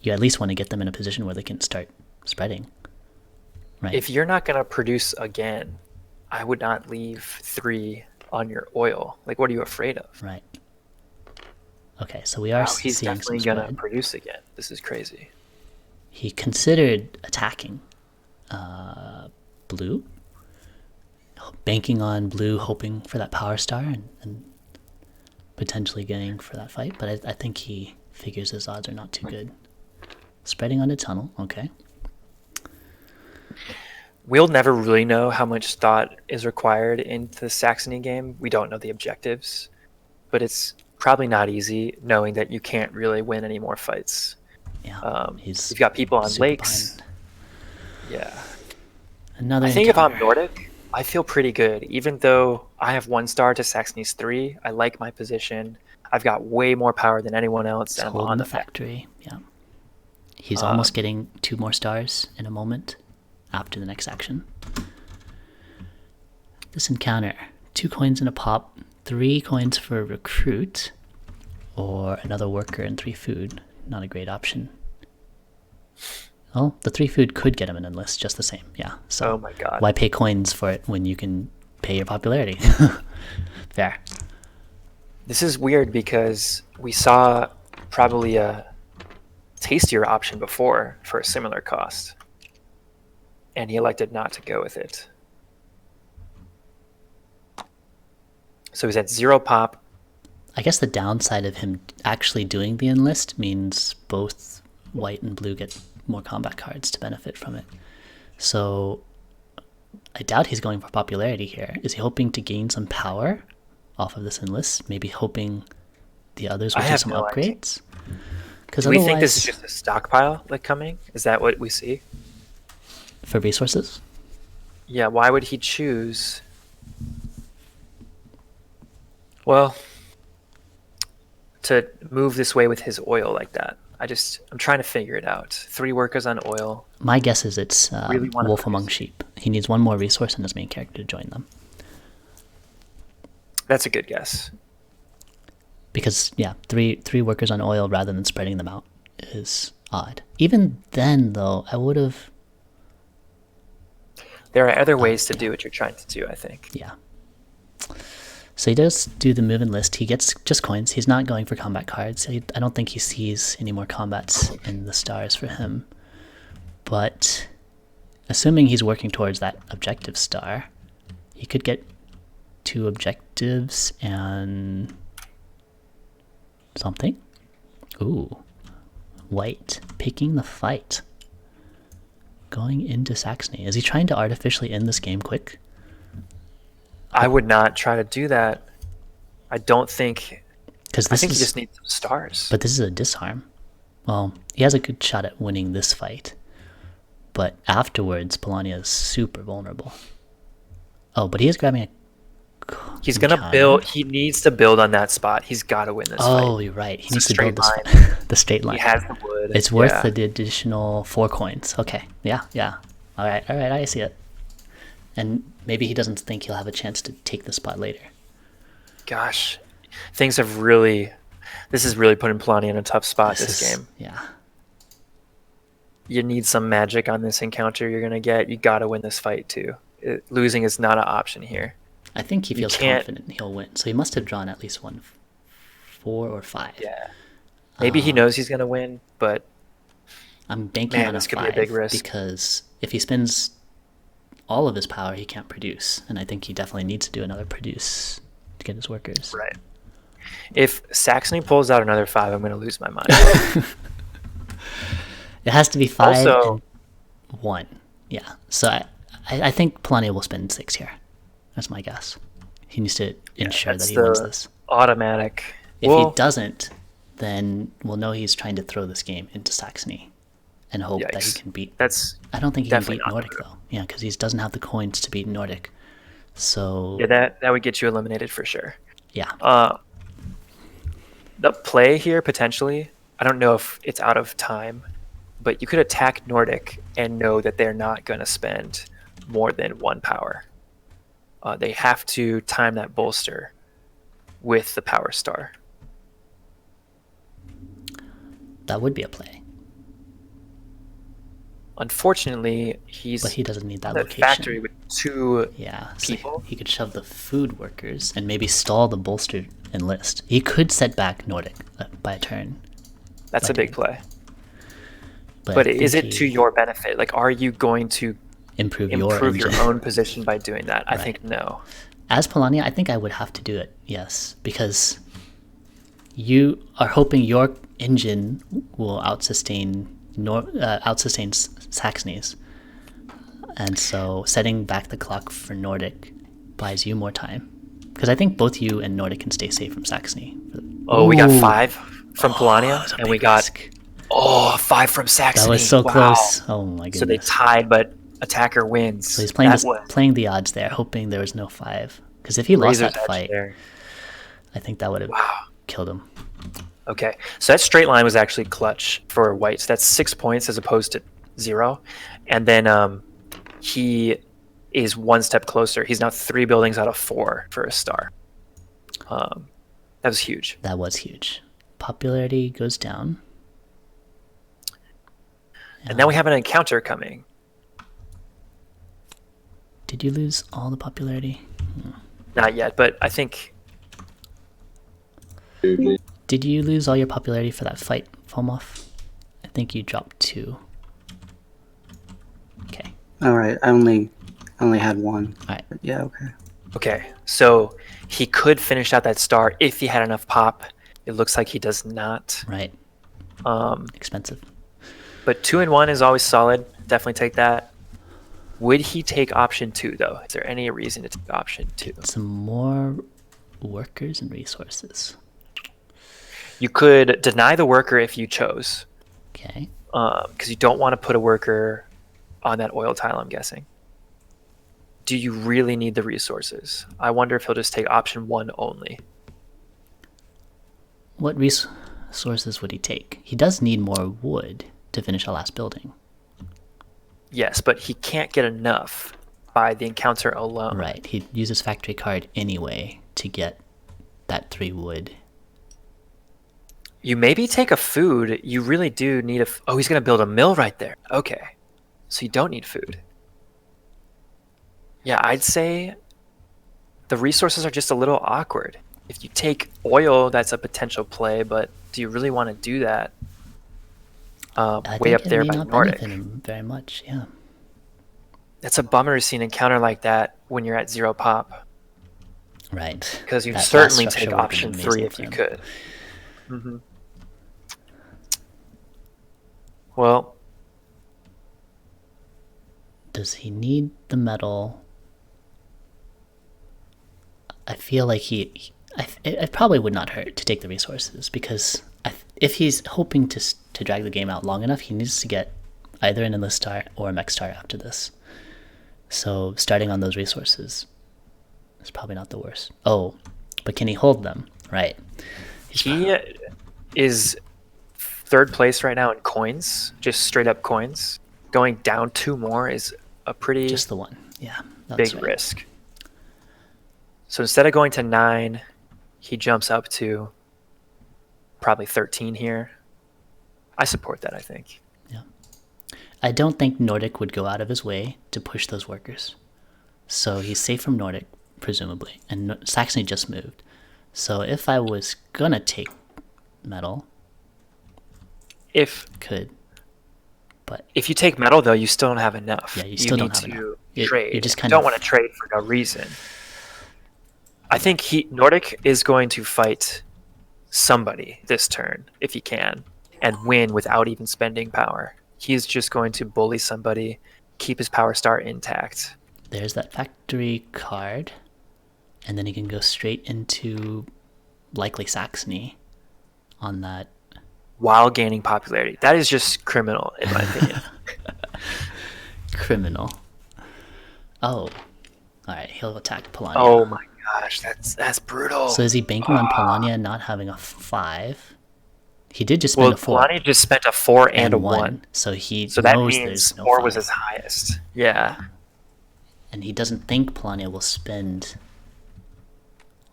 you at least want to get them in a position where they can start spreading, right? If you're not going to produce again, I would not leave 3 on your oil. Like, what are you afraid of? Right. Okay, so we are He's seeing definitely some going to spread. produce again. This is crazy. He considered attacking blue, banking on blue, hoping for that power star and potentially getting for that fight, but I think he figures his odds are not too good. Spreading on a tunnel, okay. We'll never really know how much thought is required in the Saxony game. We don't know the objectives, but it's probably not easy knowing that you can't really win any more fights. Yeah, you've got people on lakes. Behind. Yeah. Another I think if encounter. I'm Nordic, I feel pretty good. Even though I have 1 star to Saxony's 3, I like my position. I've got way more power than anyone else. He's And I'm holding on the the factory. Yeah. He's almost getting 2 more stars in a moment after the next action. This encounter, 2 coins in a pop, 3 coins for a recruit, or another worker and 3 food. Not a great option. Oh, the 3 food could get him an enlist just the same. Yeah. So Oh my god. why pay coins for it when you can pay your popularity? Fair. This is weird because we saw probably a tastier option before for a similar cost, and he elected not to go with it. So he's at 0 pop. I guess the downside of him actually doing the enlist means both white and blue get more combat cards to benefit from it. So I doubt he's going for popularity here. Is he hoping to gain some power off of this enlist? Maybe hoping the others will do some upgrades? Do we think this is just a stockpile coming? Is that what we see? For resources? Yeah, why would he choose? Well, to move this way with his oil like that. I'm trying to figure it out. 3 workers on oil. My guess is it's Really wanna Wolf produce Among Sheep. He needs 1 more resource in his main character to join them. That's a good guess. Because, yeah, three workers on oil rather than spreading them out is odd. Even then, though, I would have... There are other ways to do what you're trying to do, I think. Yeah. So he does do the move and list. He gets just coins. He's not going for combat cards. I don't think he sees any more combats in the stars for him. But assuming he's working towards that objective star, he could get 2 objectives and something. Ooh. White picking the fight. Going into Saxony. Is he trying to artificially end this game quick? I would not try to do that. I don't think... I think he just needs some stars. But this is a disarm. Well, he has a good shot at winning this fight. But afterwards, Polania is super vulnerable. Oh, but he is grabbing a... He's going to build... He needs to build on that spot. He's got to win this fight. Oh, you're right. He needs to build this the straight line. He has the wood. It's worth the additional 4 coins. Okay. Yeah. All right. I see it. And maybe he doesn't think he'll have a chance to take the spot later. Gosh. Things have really... This is really putting Polania in a tough spot this game. Yeah. You need some magic on this encounter you're going to get. You got to win this fight, too. Losing is not an option here. I think he feels confident he'll win. So he must have drawn at least 1, 4, or 5. Yeah. Maybe he knows he's going to win, but... I'm banking on a 5 could be a big risk. Because if he spends all of his power, he can't produce. And I think he definitely needs to do another produce to get his workers. Right. If Saxony pulls out another 5, I'm going to lose my mind. It has to be 5. Also, 1. Yeah. So I think Polania will spend 6 here. That's my guess. He needs to ensure that That's he wins the this. automatic. If Well, he doesn't, then we'll know he's trying to throw this game into Saxony and hope that he yikes. can beat. That's I don't think he can definitely beat not the Nordic move. though. Yeah, because he doesn't have the coins to beat Nordic. So Yeah, that would get you eliminated for sure. yeah, The play here potentially, I don't know if it's out of time, but you could attack Nordic and know that they're not going to spend more than 1 power. They have to time that bolster with the power star. that would be a play. Unfortunately, he's But he doesn't need that on that location. factory with 2 Yeah, so people. he could shove the food workers and maybe stall the bolster enlist. He could set back Nordic by a turn. That's a big play. I But think is it he to your benefit? Like, are you going to improve improve your engine. own position by doing that? I Right. think no. As Polania, I think I would have to do it, yes, because you are hoping your engine will outsustain Saxony's, and so setting back the clock for Nordic buys you more time. Because I think both you and Nordic can stay safe from Saxony. Oh, we got Ooh. 5 from Polania, That was a and we big got risk. 5 from Saxony. That was so Wow. close. Oh my So they goodness. tied, but attacker wins. So he's playing That was playing the odds there, hoping there was no 5. Because if he lost razor's that edge fight, there. I think that would have Wow. killed him. Okay, so that straight line was actually clutch for white. So that's 6 points as opposed to 0. And then he is 1 step closer. He's now 3 buildings out of 4 for a star. That was huge. That was huge. Popularity goes down. And now we have an encounter coming. Did you lose all the popularity? Not yet, but I think Did you lose all your popularity for that fight, Fomov? I think you dropped 2. Okay. All right, I only had 1. All right. Yeah, okay. okay. So he could finish out that star if he had enough pop. It looks like he does not. Right. Expensive. But 2 and 1 is always solid. Definitely take that. Would he take option 2 though? Is there any reason to take option 2? Some more workers and resources. You could deny the worker if you chose, Okay. because you don't want to put a worker on that oil tile, I'm guessing. Do you really need the resources? I wonder if he'll just take option 1 only. What resources would he take? He does need more wood to finish our last building. Yes, but he can't get enough by the encounter alone. Right. He'd use his factory card anyway to get that 3 wood. You maybe take a food. You really do need oh, he's going to build a mill right there. Okay. So you don't need food. Yeah, I'd say the resources are just a little awkward. If you take oil, that's a potential play, but do you really want to do that? I Way think up there it may by not Nordic. benefit him very much, yeah. That's a bummer to see an encounter like that when you're at 0 pop, Right. because you'd That last certainly structure take would've been option 3 amazing if for you him. could. Mm-hmm. Well, Does he need the metal? I feel like it probably would not hurt to take the resources, because if he's hoping to drag the game out long enough, he needs to get either an enlist star or a mech star after this. So starting on those resources is probably not the worst. Oh, but can he hold them? Right. he is 3rd place right now in coins, just straight up coins. Going down 2 more is a pretty Just the 1. Yeah. big Right. risk. So instead of going to 9, he jumps up to probably 13 here. I support that, I think. Yeah. I don't think Nordic would go out of his way to push those workers. So he's safe from Nordic, presumably. And Saxony just moved. So if I was gonna take metal, If could. But you take metal, though, you still don't have enough. Yeah, you still don't have need enough. to You- trade. you just You kind don't of- want to trade for no reason. I think Nordic is going to fight somebody this turn, if he can, and win without even spending power. he's just going to bully somebody, keep his power star intact. There's that factory card, and then he can go straight into likely Saxony on that. While gaining popularity. That is just criminal, in my opinion. Criminal. Oh. Alright, he'll attack Polania. Oh my gosh, that's brutal. So is he banking on Polania not having a 5? He did just spend a 4. Polania just spent a 4 and a 1. So he So that knows means there's no 4 5. was his highest. Yeah. And he doesn't think Polania will spend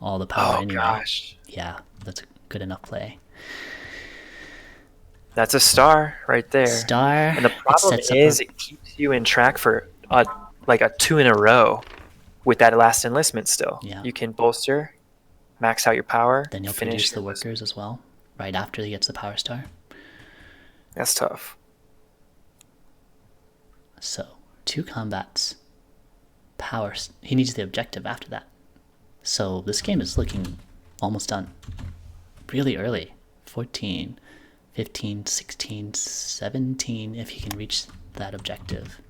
all the power anyway. Gosh. Yeah, that's a good enough play. That's a star right there. Star. And the problem is it keeps you in track for like a 2 in a row with that last enlistment still. Yeah. You can bolster, max out your power. Then you'll finish produce the workers as well, right after he gets the power star. That's tough. So, 2 combats. Power. He needs the objective after that. So this game is looking almost done. Really early. 14, 15, 16, 17 if he can reach that objective.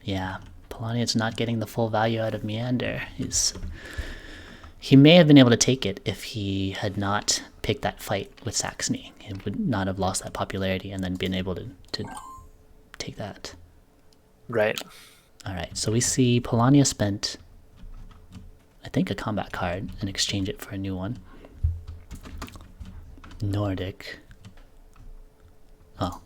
Yeah, Polania's not getting the full value out of Meander. He may have been able to take it if he had not picked that fight with Saxony. He would not have lost that popularity and then been able to take that. Right. Alright, so we see Polania spent, I think, a combat card and exchange it for a new one. Nordic. Oh.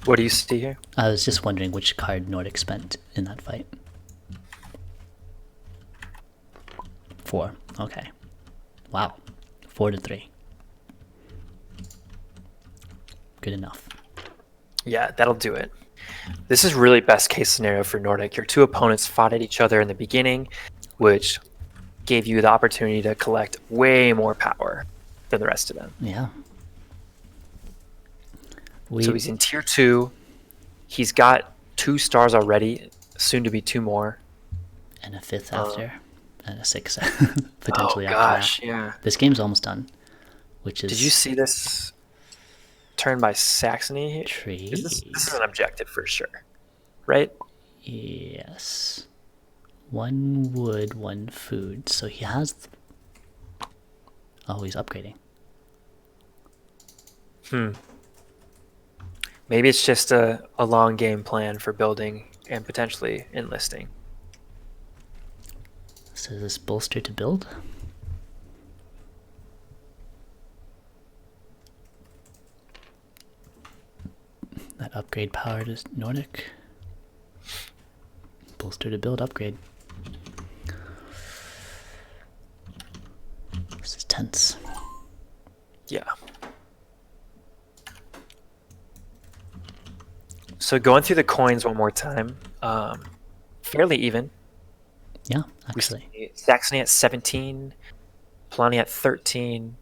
What do you see here? I was just wondering which card Nordic spent in that fight. 4. Okay. Wow. 4-3. Good enough. Yeah, that'll do it. This is really best case scenario for Nordic. Your 2 opponents fought at each other in the beginning, which gave you the opportunity to collect way more power than the rest of them. Yeah. So he's in tier 2. He's got 2 stars already, soon to be 2 more. And a 5th after. And a 6th potentially after gosh, that. yeah. This game's almost done. Which is... Did you see this turn by Saxony? Trade. This is an objective for sure, right? Yes. 1 wood, 1 food. So he has... Oh, he's upgrading. Maybe it's just a long game plan for building and potentially enlisting. So is this bolster to build? That upgrade power to Nordic. Bolster to build, upgrade. This is tense. Yeah. So going through the coins one more time, fairly even. Yeah, actually. Saxony at 17, Polania at 13,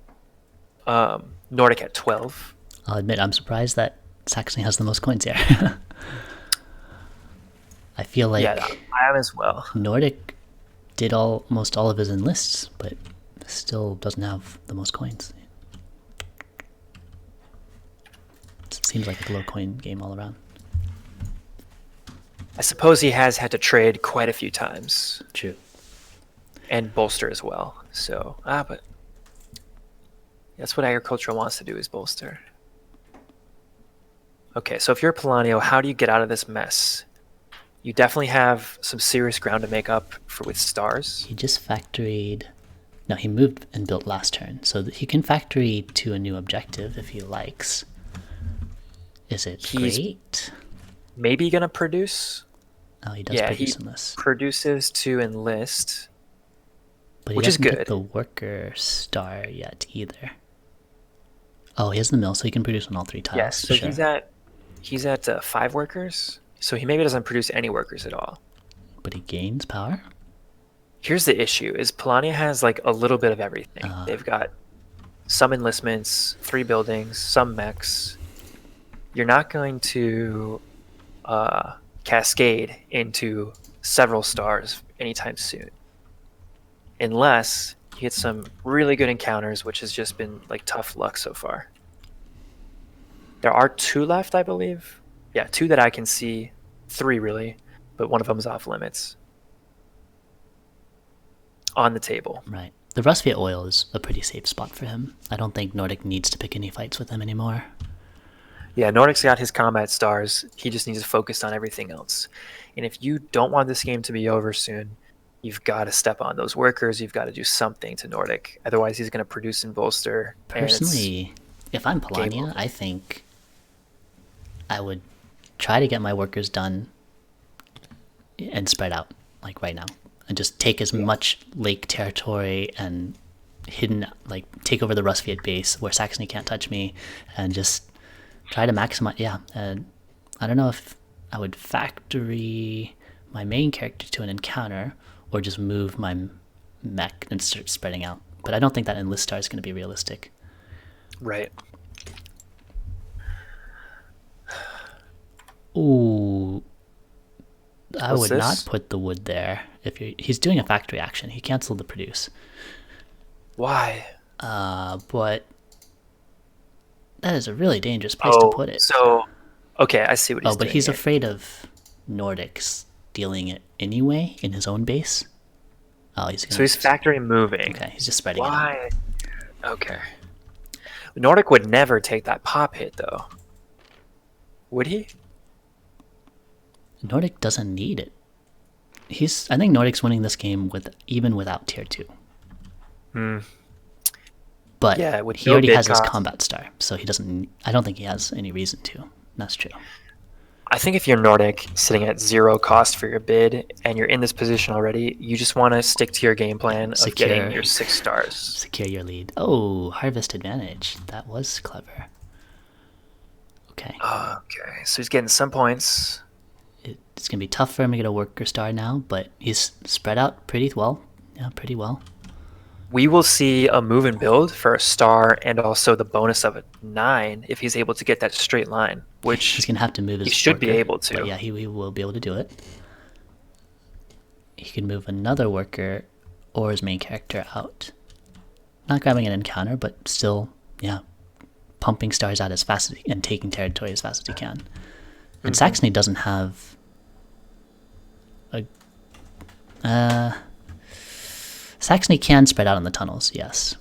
Nordic at 12. I'll admit, I'm surprised that Saxony has the most coins here. I feel like Yeah, I am as well. Nordic did almost all of his enlists, but still doesn't have the most coins. It seems like a low coin game all around. I suppose he has had to trade quite a few times. True. And bolster as well. So, but that's what agriculture wants to do, is bolster. Okay, so if you're Polania, how do you get out of this mess? You definitely have some serious ground to make up for with stars. He just factoried... No, he moved and built last turn. So he can factory to a new objective if he likes. Is it great? Maybe gonna produce? Oh, he does produce in this. Produces to enlist. But he which is doesn't good. get the worker star yet either. Oh, he has the mill, so he can produce on all 3 tiles. Yes, so sure. he's at 5 workers. So he maybe doesn't produce any workers at all. But he gains power? Here's the issue, is Polania has like a little bit of everything. They've got some enlistments, 3 buildings, some mechs. You're not going to cascade into several stars anytime soon. Unless you get some really good encounters, which has just been like tough luck so far. There are 2 left, I believe. Yeah, 2 that I can see. 3 really, but one of them is off limits. On the table. Right. The Rustviet oil is a pretty safe spot for him. I don't think Nordic needs to pick any fights with him anymore. Yeah, Nordic's got his combat stars. He just needs to focus on everything else. And if you don't want this game to be over soon, you've got to step on those workers. You've got to do something to Nordic. Otherwise, he's going to produce and bolster. Personally, if I'm Polania, I think I would try to get my workers done and spread out, like right now. And just take as much lake territory and hidden, like take over the Rustviet base where Saxony can't touch me, and just try to maximize. Yeah, and I don't know if I would factory my main character to an encounter or just move my mech and start spreading out. But I don't think that enlist star is going to be realistic. Right. Ooh, I What's would this? not put the wood there. He's doing a factory action. He canceled the produce. Why? But that is a really dangerous place to put it. So, okay, I see what he's doing. But he's here. afraid of Nordics stealing it anyway in his own base. Oh, So he's factory moving. Okay, he's just spreading it out. Why? Okay. Nordic would never take that pop hit, though. Would he? Nordic doesn't need it. I think Nordic's winning this game even without tier 2. But Yeah, with he no already bid has his cost. combat star, so he doesn't. I don't think he has any reason to. That's true. I think if you're Nordic, sitting at 0 cost for your bid, and you're in this position already, you just want to stick to your game plan of getting your 6 stars. Secure your lead. Oh, harvest advantage. That was clever. Okay. Okay, so he's getting some points. It's going to be tough for him to get a worker star now, but he's spread out pretty well. Yeah, pretty well. We will see a move and build for a star and also the bonus of a 9 if he's able to get that straight line, which He's going to have to move his he should be worker, able to. But yeah, he will be able to do it. He can move another worker or his main character out. Not grabbing an encounter, but still, yeah, pumping stars out as fast and taking territory as fast as he can. And Saxony doesn't have Saxony can spread out on the tunnels, yes.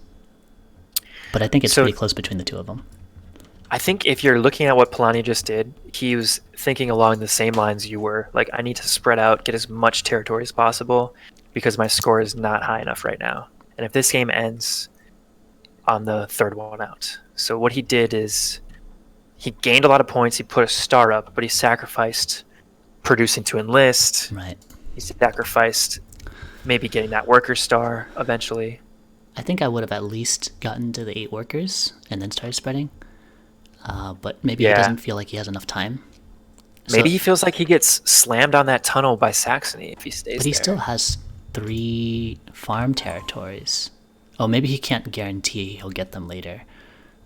But I think it's pretty close between the two of them. I think if you're looking at what Polani just did, he was thinking along the same lines you were. Like, I need to spread out, get as much territory as possible, because my score is not high enough right now. And if this game ends on the 3rd one out. So what he did is he gained a lot of points, he put a star up, but he sacrificed producing to enlist. Right. He sacrificed maybe getting that worker star eventually. I think I would have at least gotten to the 8 workers and then started spreading. But maybe he doesn't feel like he has enough time. Maybe he feels like he gets slammed on that tunnel by Saxony if he stays there. But he still has 3 farm territories. Oh, maybe he can't guarantee he'll get them later.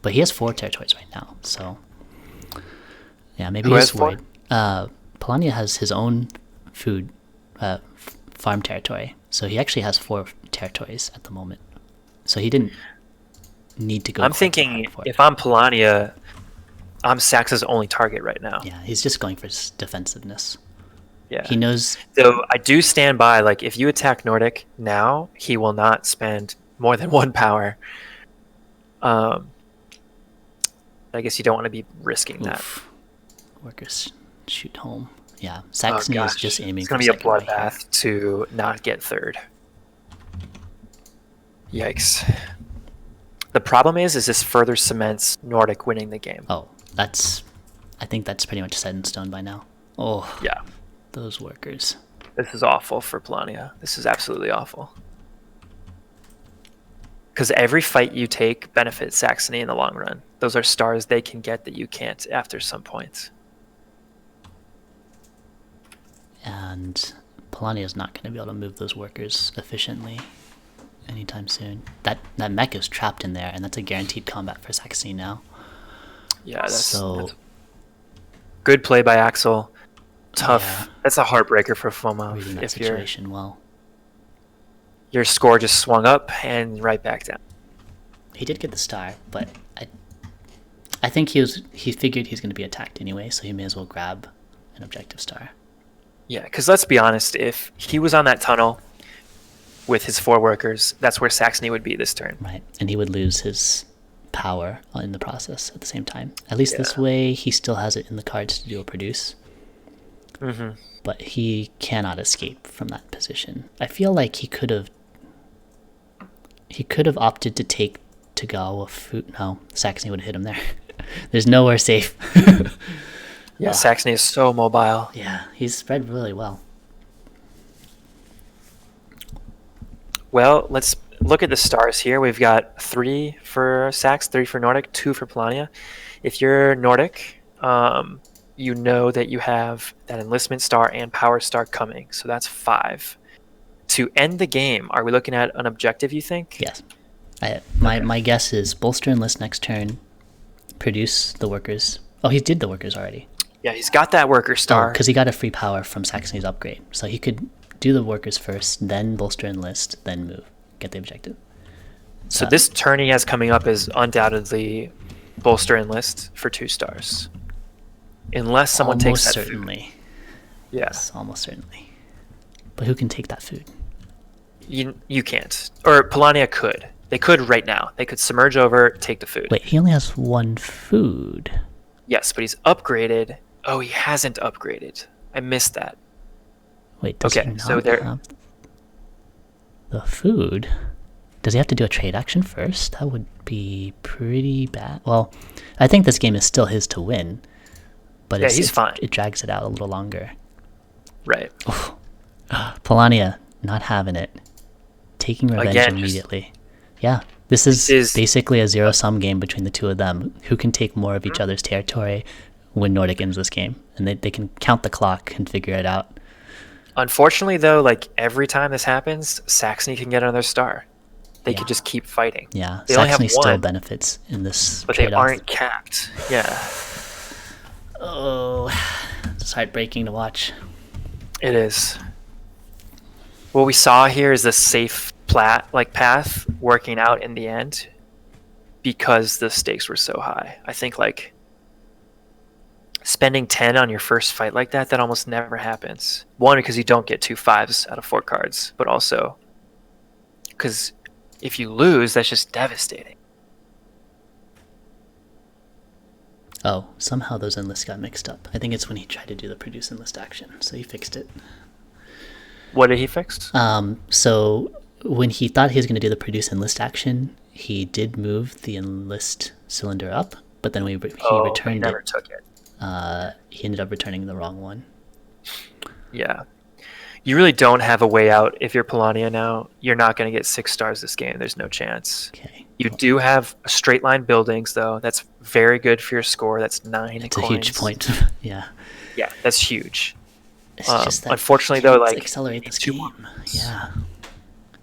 But he has 4 territories right now, so... Yeah, maybe he's worried. Polania has his own food farm territory. So he actually has 4 territories at the moment. So he didn't need to go... I'm thinking, if I'm Polania, I'm Sax's only target right now. Yeah, he's just going for defensiveness. Yeah. He knows... So I do stand by, like, if you attack Nordic now, he will not spend more than 1 power. I guess you don't want to be risking that. Workers shoot home. Yeah, Saxony is just aiming for second. It's going to be a right bloodbath to not get 3rd. Yikes. The problem is this further cements Nordic winning the game. Oh, I think that's pretty much set in stone by now. Oh, yeah. Those workers. This is awful for Polania. This is absolutely awful. Because every fight you take benefits Saxony in the long run. Those are stars they can get that you can't after some point. And Polania is not going to be able to move those workers efficiently anytime soon. That mech is trapped in there, and that's a guaranteed combat for Saxony now. Yeah, that's so good play by Axel. tough. Yeah. That's a heartbreaker for Reading Fomov that if situation well. your score just swung up and right back down. He did get the star, but I think he figured he's going to be attacked anyway, so he may as well grab an objective star. Yeah, because let's be honest, if he was on that tunnel with his 4 workers, that's where Saxony would be this turn. Right, and he would lose his power in the process at the same time. At least this way, he still has it in the cards to do a produce. Mm-hmm. But he cannot escape from that position. I feel like he could have opted to take Tagawa food. No, Saxony would have hit him there. There's nowhere safe. Yeah, Saxony is so mobile. Yeah, he's spread really well. Well, let's look at the stars here. We've got 3 for Sax, 3 for Nordic, 2 for Polania. If you're Nordic, you know that you have that enlistment star and power star coming, so that's 5. To end the game, are we looking at an objective, you think? Yes. My guess is bolster enlist next turn, produce the workers. Oh, he did the workers already. Yeah, he's got that worker star. Because he got a free power from Saxony's upgrade. So he could do the workers first, then bolster enlist, then move. Get the objective. So this turn he has coming up is undoubtedly bolster enlist for 2 stars. Unless someone takes that certainly. food. Yeah. Yes, almost certainly. But who can take that food? You can't. Or Polania could. They could right now. They could submerge over, take the food. Wait, he only has 1 food. Yes, but he's upgraded. Oh, he hasn't upgraded. I missed that. Wait, does he Okay, not so there. have the food? Does he have to do a trade action first? That would be pretty bad. Well, I think this game is still his to win. But Yeah, he's fine. It drags it out a little longer. Right. Polania, not having it. Taking revenge Again, immediately. Yeah, this is basically a zero-sum game between the two of them. Who can take more of each other's territory when Nordic ends this game? And they can count the clock and figure it out. Unfortunately, though, like every time this happens, Saxony can get another star. They could just keep fighting. Yeah, they only have Saxony still 1, benefits in this but they trade-off. aren't capped. Yeah. Oh, it's heartbreaking to watch. It is. What we saw here is the safe path working out in the end because the stakes were so high. I think like spending 10 on your first fight like that almost never happens. 1, because you don't get 2 5s out of 4 cards, but also because if you lose, that's just devastating. Oh, somehow those enlists got mixed up. I think it's when he tried to do the produce enlist action, so he fixed it. What did he fix? So when he thought he was going to do the produce enlist action, he did move the enlist cylinder up, but then he returned never it. took it. He ended up returning the wrong one. Yeah. You really don't have a way out if you're Polania now. You're not going to get 6 stars this game. There's no chance. Okay. You do have straight line buildings, though. That's very good for your score. That's 9 It's coins. a huge point. Yeah. Yeah, that's huge. It's just that unfortunately, you though, can't like accelerate this game. Yeah.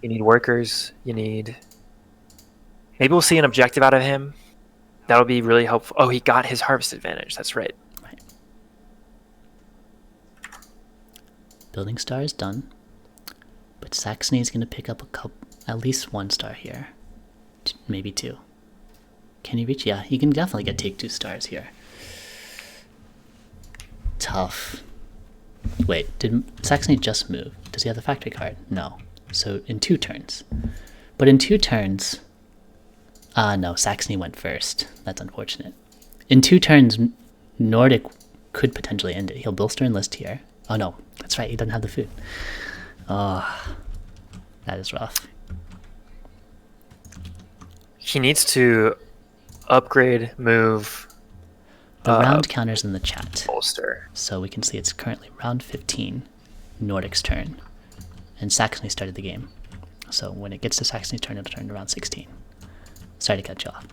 You need workers. You need. Maybe we'll see an objective out of him. That'll be really helpful. Oh, he got his harvest advantage. That's right. Right. Building star is done, but Saxony is going to pick up at least 1 star here, maybe 2. Can he reach? Yeah, he can definitely take 2 stars here. Tough. Wait, did Saxony just move? Does he have the factory card? No. So in 2 turns. But in 2 turns... no, Saxony went first. That's unfortunate. In 2 turns, Nordic could potentially end it. He'll bolster enlist here. Oh no, that's right, he doesn't have the food. Oh, that is rough. He needs to upgrade, move, The round counter's in the chat. bolster. So we can see it's currently round 15, Nordic's turn. And Saxony started the game. So when it gets to Saxony's turn, it'll turn to round 16. Sorry to cut you off.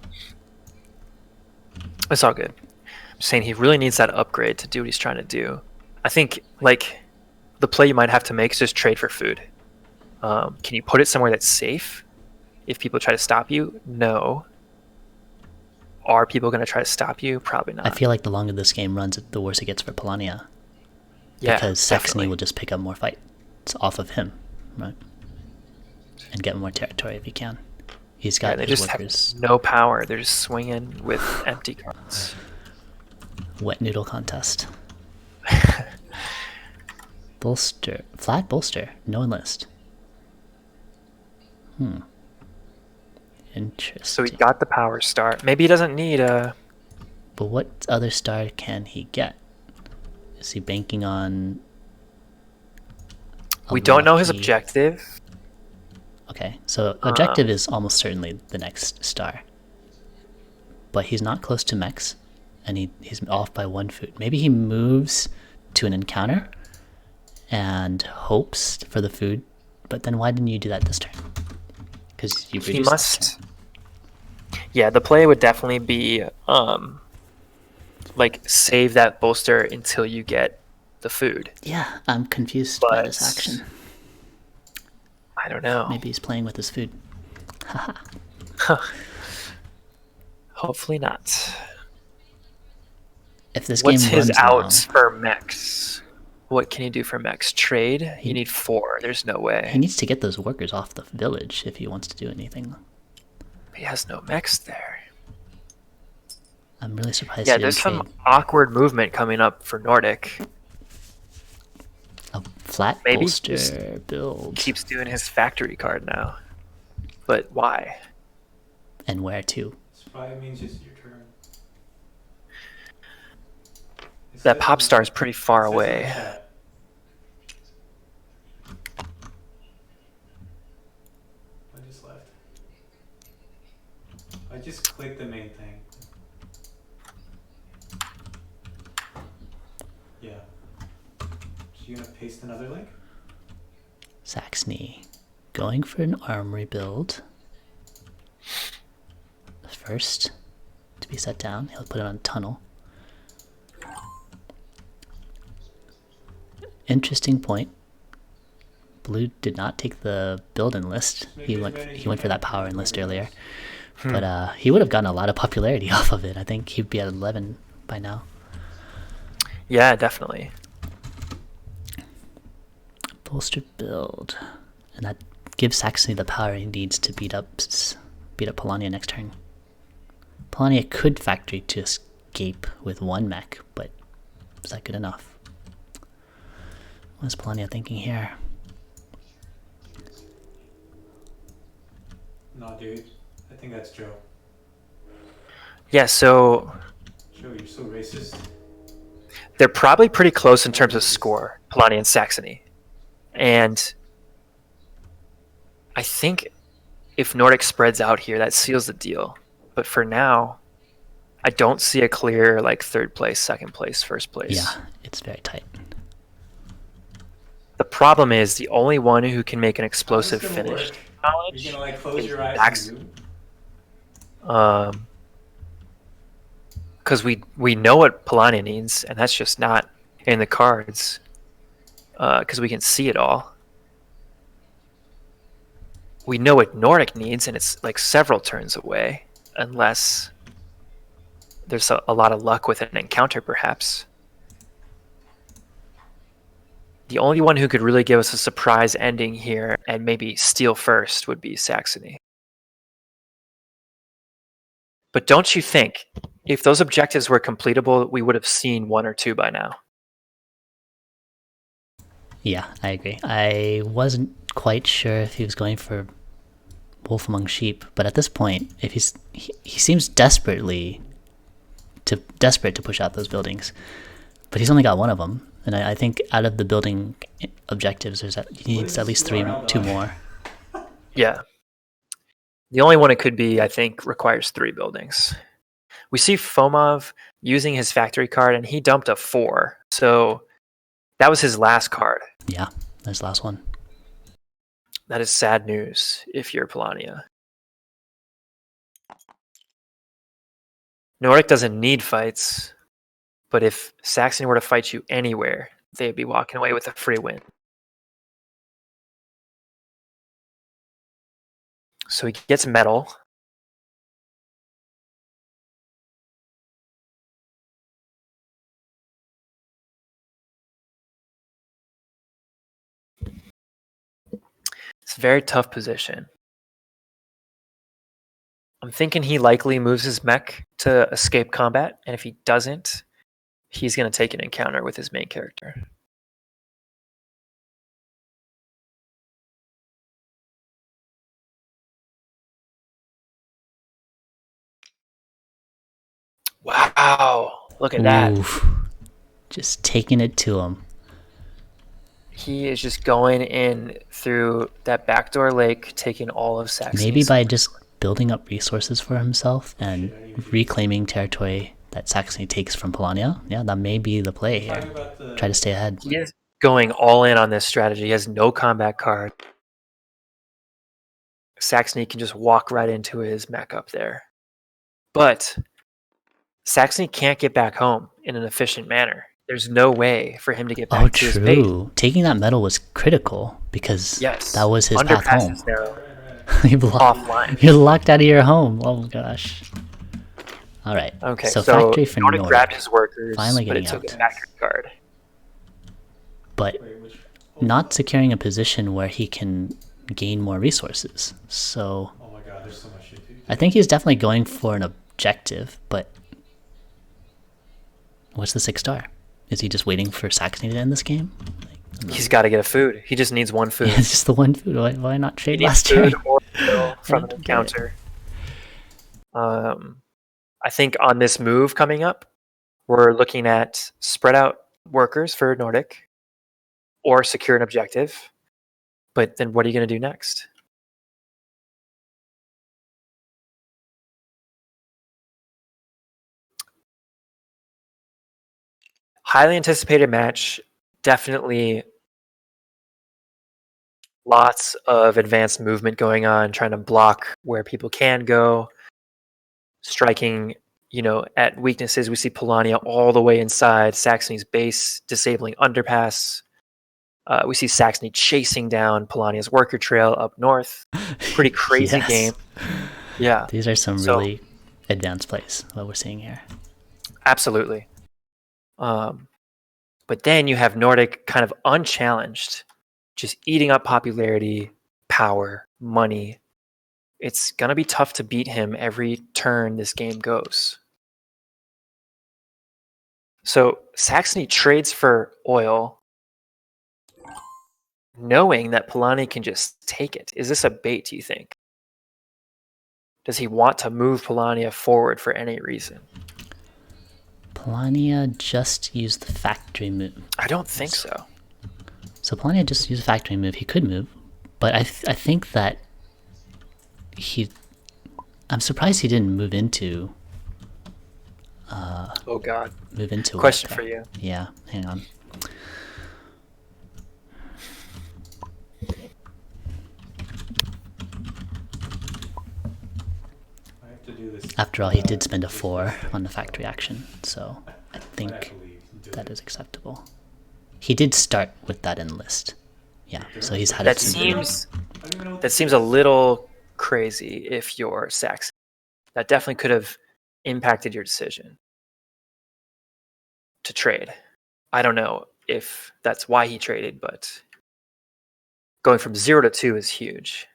It's all good. I'm saying he really needs that upgrade to do what he's trying to do. I think, like, the play you might have to make is just trade for food. Can you put it somewhere that's safe? If people try to stop you, no. Are people going to try to stop you? Probably not. I feel like the longer this game runs, the worse it gets for Polania. Yeah, because Saxony definitely. will just pick up more fights off of him, right? And get more territory if he can. He's got They his just workers. have no power. They're just swinging with empty cards. Wet noodle contest. Bolster. Flat bolster. No enlist. Interesting. So he got the power star. Maybe he doesn't need a... But what other star can he get? Is he banking on... We don't know his lucky- objective. Okay, so objective is almost certainly the next star. But he's not close to mechs, and he's off by 1 food. Maybe he moves to an encounter and hopes for the food, but then why didn't you do that this turn? Because you He reduced must... this turn. Yeah, the play would definitely be like save that bolster until you get the food. Yeah, I'm confused by this But- action. I don't know. Maybe he's playing with his food. Hopefully not. If this What's game his runs outs long, for mechs? What can he do for mechs? Trade? You need 4. There's no he way. needs to get those workers off the village if he wants to do anything. He has no mechs there. I'm really surprised Yeah, he there's didn't some trade awkward movement coming up for Nordic. a flat Maybe bolster build. Keeps doing his factory card now. But why? And where to? This probably means it's your turn. It That says pop in- star is pretty far it says in the away. chat. I just left. I just clicked the main thing. Yeah. So you gonna paste another link? Saxony going for an armory build. First to be set down, he'll put it on tunnel. Interesting point. Blue did not take the build enlist. He went for that power enlist earlier. But he would have gotten a lot of popularity off of it. I think he'd be at 11 by now. Yeah, definitely. Bolster build, and that gives Saxony the power he needs to beat up Polania next turn. Polania could factory to escape with 1 mech, but is that good enough? What is Polania thinking here? No, dude. I think that's Joe. Yeah, so Joe, you're so racist. they're probably pretty close in terms of score, Polania and Saxony. And I think if Nordic spreads out here, that seals the deal. But for now, I don't see a clear like 3rd place, 2nd place, 1st place. Yeah, it's very tight. The problem is the only one who can make an explosive gonna finish work? knowledge You're gonna like close is your eyes Max. and do? Because we know what Polania needs, and that's just not in the cards. Because we can see it all. We know what Nordic needs, and it's like several turns away, unless there's a lot of luck with an encounter, perhaps. The only one who could really give us a surprise ending here and maybe steal first would be Saxony. But don't you think, if those objectives were completable, we would have seen 1 or 2 by now? Yeah, I agree. I wasn't quite sure if he was going for Wolf Among Sheep, but at this point, if he seems desperate to push out those buildings, but he's only got 1 of them, and I think out of the building objectives, he needs at least 2 more. Yeah. The only one it could be, I think, requires 3 buildings. We see Fomov using his factory card, and he dumped a 4. So that was his last card. Yeah, that's the last one. That is sad news if you're Polania. Nordic doesn't need fights, but if Saxony were to fight you anywhere, they'd be walking away with a free win. So he gets metal. It's a very tough position. I'm thinking he likely moves his mech to escape combat, and if he doesn't, he's going to take an encounter with his main character. Wow, look at that. Oof. Just taking it to him. He is just going in through that backdoor lake, taking all of Saxony's. Maybe by just building up resources for himself and reclaiming territory that Saxony takes from Polania. Yeah, that may be the play here. Try to stay ahead. He is going all in on this strategy. He has no combat card. Saxony can just walk right into his mech up there. But Saxony can't get back home in an efficient manner. There's no way for him to get back to his base. True. Taking that medal was critical because that was his path Underpass home. is narrow. Offline. You're locked out of your home. Oh gosh. All right. Okay, So factory for Nordic Nordic. grabbed his workers, Finally but it getting took out. a factory card. But not securing a position where he can gain more resources. So Oh my god, there's so much shit to do. I think he's definitely going for an objective, but what's the 6-star? Is he just waiting for Saxony to end this game? He's got to get a food. He just needs one food. Yeah, it's just the one food. Why not He trade needs last food turn? or kill from an Don't get encounter. I think on this move coming up, we're looking at spread out workers for Nordic or secure an objective. But then what are you going to do next? Highly anticipated match. Definitely lots of advanced movement going on, trying to block where people can go, striking, at weaknesses. We see Polania all the way inside Saxony's base, disabling underpass. We see Saxony chasing down Polania's worker trail up north. Pretty crazy Yes. game. Yeah, These are some really advanced plays, what we're seeing here. absolutely. But then you have Nordic kind of unchallenged, just eating up popularity, power, money. It's going to be tough to beat him every turn this game goes. So Saxony trades for oil, knowing that Polani can just take it. Is this a bait, do you think? Does he want to move Polania forward for any reason? Polania just used the factory move. I don't think so. So Polania just used a factory move. He could move, but I think that I'm surprised he didn't move into. Oh God. Move into. Question for you. Yeah, hang on. I have to do this. After all, he did spend a 4 on the factory action, so I think believe do that it. is acceptable. He did start with that in list. Yeah, so he's had That it since seems I don't even know what that seems a little crazy if you're Saxon. That definitely could have impacted your decision to trade. I don't know if that's why he traded, but going from 0 to 2 is huge.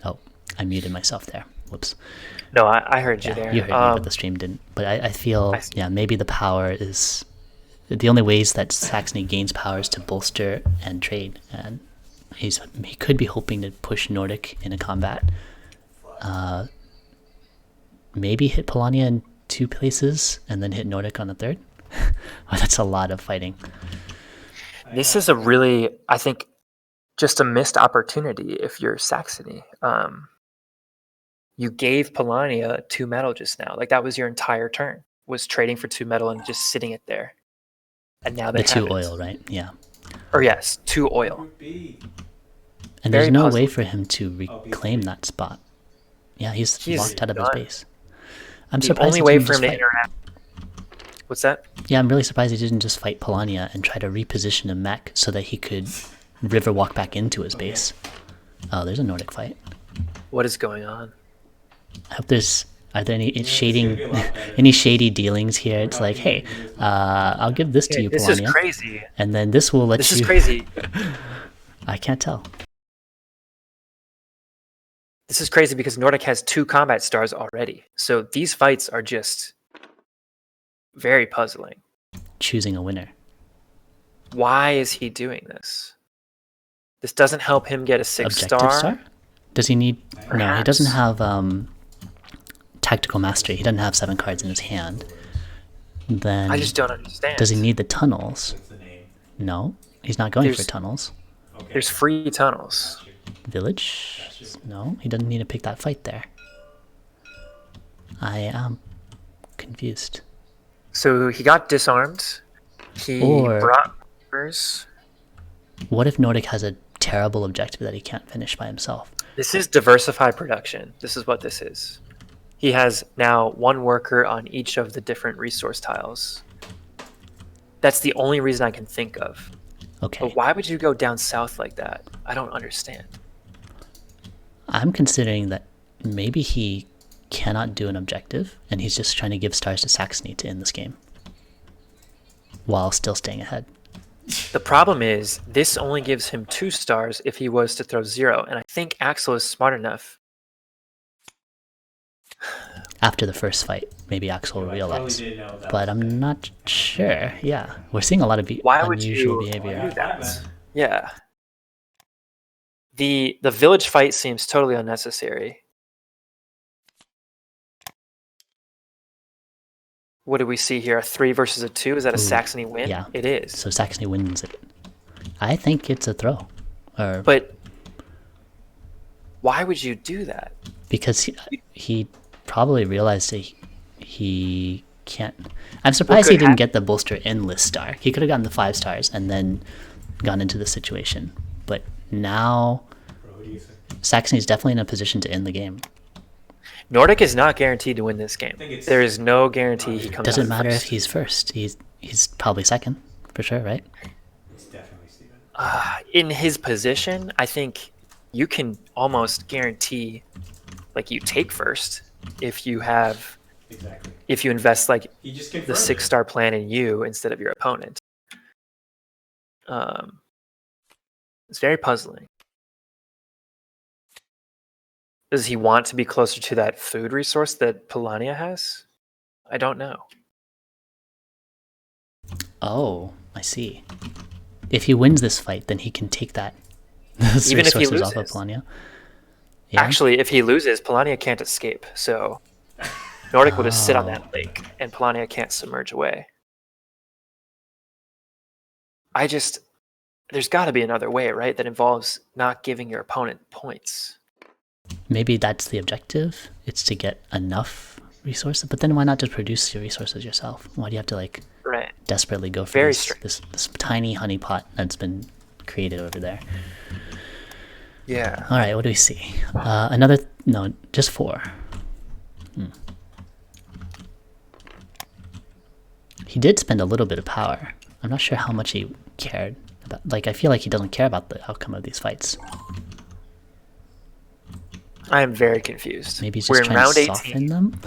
Oh, I muted myself there. Whoops. No, I heard you Yeah, there. you heard me, but the stream didn't. But I feel, I see. yeah, maybe the power is the only ways that Saxony gains power is to bolster and trade, and he could be hoping to push Nordic into combat. Maybe hit Polania in 2 places and then hit Nordic on the 3rd. Well, that's a lot of fighting. This is a really, I think, just a missed opportunity if you're Saxony. You gave Polania 2 metal just now. Like, that was your entire turn, was trading for 2 metal and just sitting it there. And now they The 2 have it. oil, right? Yeah. Or yes, 2 oil. would be. And Very there's no puzzling. way for him to reclaim that spot. Yeah, he's locked out of his done. base. I'm The surprised only he way didn't for him just to fight. interact, What's that? Yeah, I'm really surprised he didn't just fight Polania and try to reposition a mech so that he could river walk back into his base. Oh, there's a Nordic fight. What is going on? I hope there's... Are there any It's shading, gonna be a lot better. any shady dealings here? It's like, hey, I'll give this to you, This is Polania, crazy. and then this will let This you... is crazy. I can't tell. This is crazy because Nordic has 2 combat stars already. So these fights are just very puzzling. Choosing a winner. Why is he doing this? This doesn't help him get a 6 Objective star? Does he need... No, he Perhaps. doesn't have tactical mastery. He doesn't have 7 cards in his hand. Then I just don't understand. does he need the tunnels? That's the name. No, he's not going for There's- tunnels. Okay. There's free tunnels. Village? No, he doesn't need to pick that fight there. I am confused. So he got disarmed. He Or- brought members. What if Nordic has a terrible objective that he can't finish by himself? This is diversified production. This is what this is. He has now 1 worker on each of the different resource tiles. That's the only reason I can think of. Okay, But why would you go down south like that? I don't understand. I'm considering that maybe he cannot do an objective, and he's just trying to give stars to Saxony to end this game. While still staying ahead. The problem is, this only gives him 2 stars if he was to throw 0, and I think Axel is smart enough. After the first fight, maybe Axel will I totally realize. didn't know that But was I'm not sure. Yeah, we're seeing a lot of Why would unusual you behavior. do that? Yeah. The village fight seems totally unnecessary. What do we see here? A 3 versus a 2? Is that a Ooh, Saxony win? yeah. It is. So Saxony wins it. I think it's a throw. Or But why would you do that? because he probably realized that he can't. I'm surprised he could didn't hap- get the bolster endless star. He could have gotten the 5 stars and then gone into the situation. But now Bro, what do you think? Saxony's definitely in a position to end the game. Nordic is not guaranteed to win this game. think it's- There is no guarantee he comes Doesn't out matter first. if he's first. He's probably second for sure, right? It's definitely Steven. In his position, I think you can almost guarantee, like, you take first if you have, Exactly. if you invest like He just the confirmed 6-star plan in you instead of your opponent. It's very puzzling. Does he want to be closer to that food resource that Polania has? I don't know. Oh, I see. If he wins this fight, then he can take that those Even if he resources off of loses. Polania. Yeah? Actually, if he loses, Polania can't escape. So Nordic will just sit on Oh. that lake, and Polania can't submerge away. There's got to be another way, right? That involves not giving your opponent points. Maybe that's the objective. It's to get enough resources. But then why not just produce your resources yourself? Why do you have to like Right. desperately go for Very this, strange. this tiny honeypot that's been created over there? Yeah. All right, what do we see? Another no, just 4. He did spend a little bit of power. I'm not sure how much he cared about. Like, I feel like he doesn't care about the outcome of these fights. I am very confused. Maybe he's We're just in trying round to 18. soften them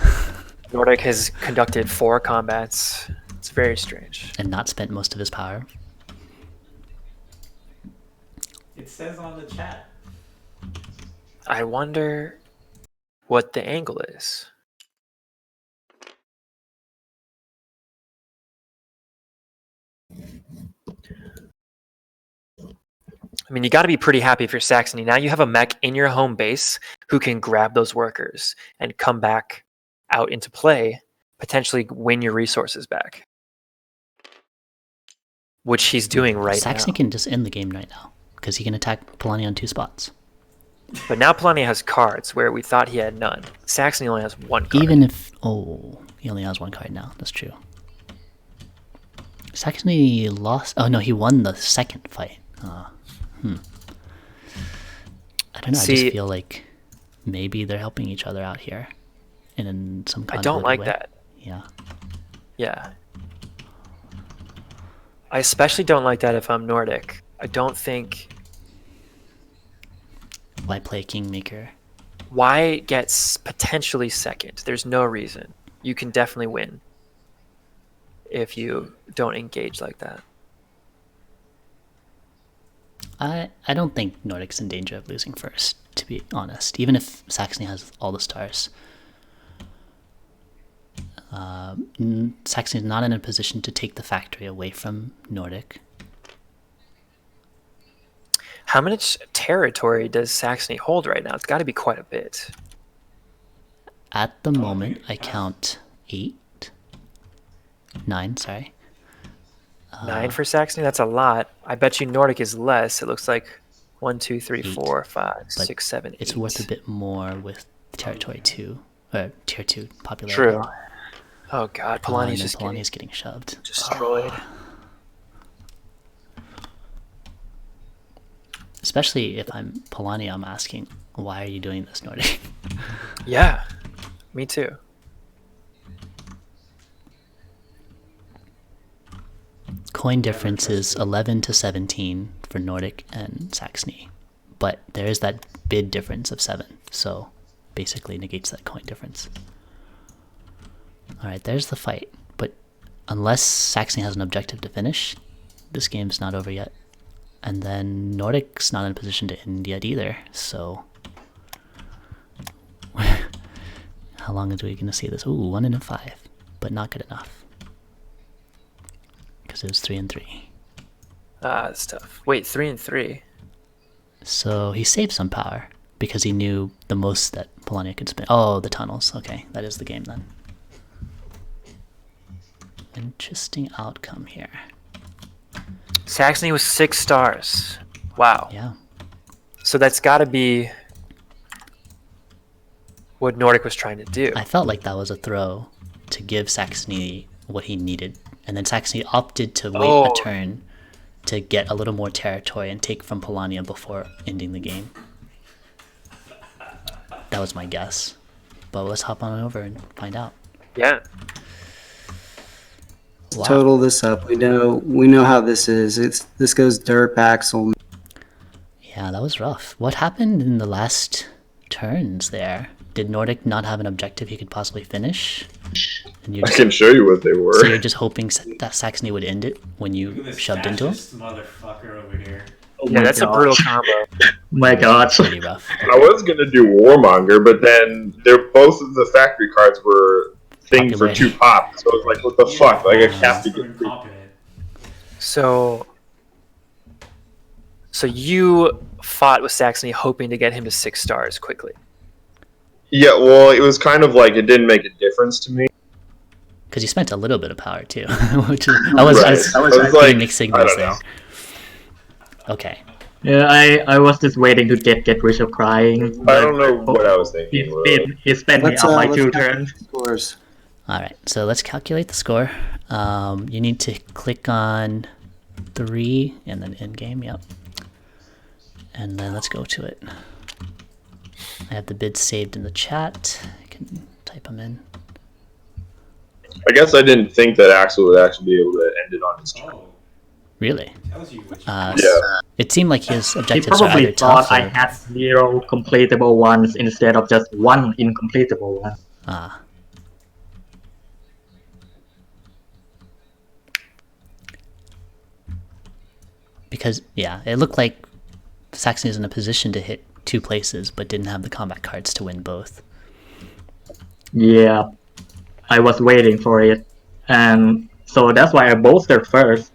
Nordic has conducted 4 combats. It's very strange. and not spent most of his power. It says on the chat. I wonder what the angle is. I mean, you got to be pretty happy if you're Saxony. Now you have a mech in your home base who can grab those workers and come back out into play, potentially win your resources back. Which he's doing right Saxony now. can just end the game right now because he can attack Polania on 2 spots. But now Polania has cards where we thought he had none. Saxony only has 1 card. Even if he only has 1 card now. That's true. Saxony lost. Oh no, he won the second fight. I don't know. I See- just feel like maybe they're helping each other out here, in some I convoluted don't like way. that. Yeah. Yeah. I especially don't like that if I'm Nordic. I don't think... Why play Kingmaker? Why get potentially second? There's no reason. You can definitely win if you don't engage like that. I don't think Nordic's in danger of losing first, to be honest. Even if Saxony has all the stars. Saxony's not in a position to take the factory away from Nordic. How much territory does Saxony hold right now? It's got to be quite a bit. At the moment, I count 9, sorry. 9 for Saxony? That's a lot. I bet you Nordic is less. It looks like 1, 2, 3, 8. 4, 5, But 6, 7, 8. it's worth a bit more with territory 2, or tier 2 popularity. True. Oh god, And Polani's then just Polani's getting shoved. destroyed. Especially if I'm Polani, I'm asking, why are you doing this, Nordic? Yeah, me too. Coin difference is 11 to 17 for Nordic and Saxony. But there is that bid difference of 7, so basically negates that coin difference. Alright, there's the fight. But unless Saxony has an objective to finish, this game's not over yet. And then Nordic's not in a position to end yet either, so... How long are we going to see this? Ooh, 1 in 5, but not good enough. Because it was 3 and 3. Ah, that's tough. Wait, 3 and 3. So he saved some power, because he knew the most that Polania could spin. Oh, the tunnels. Okay, that is the game then. Interesting outcome here. Saxony was 6 stars. Wow. Yeah. So that's got to be what Nordic was trying to do. I felt like that was a throw to give Saxony what he needed. And then Saxony opted to wait a turn to get a little more territory and take from Polania before ending the game. That was my guess. But let's hop on over and find out. Yeah. Wow. Total this up. We know how this is. This goes derp axle. Yeah, that was rough. What happened in the last turns there? Did Nordic not have an objective he could possibly finish? And you I can show you what they were. So you're just hoping that Saxony would end it when Look at you this shoved into him? fascist motherfucker over here. Oh Yeah, my that's a God. brutal combo. My God. Pretty rough. I was gonna do Warmonger, but then both of the factory cards were thing for Popular. 2 pop. So I was like, what the fuck? Like I have to Super get. incompetent. So you fought with Saxony hoping to get him to 6 stars quickly. Yeah, well, it was kind of like it didn't make a difference to me. Because you spent a little bit of power too. Which I was Right. just I was getting like, mixed I signals don't there. know. Okay. Yeah, I was just waiting to get rid of crying. I don't know what I was He thinking. Really. spent me Let's up by let's 2 calculate turns. the scores. Alright, so let's calculate the score. You need to click on 3 and then end game, yep. And then let's go to it. I have the bids saved in the chat. I can type them in. I guess I didn't think that Axel would actually be able to end it on his turn. Oh, Really? tells you which Yeah. Yeah. It seemed like his He objectives are probably either thought tough I or... had 0 completable ones instead of just 1 incompletable one. Ah. Because, yeah, it looked like Saxony was in a position to hit 2 places, but didn't have the combat cards to win both. Yeah, I was waiting for it. And so that's why I bolstered first.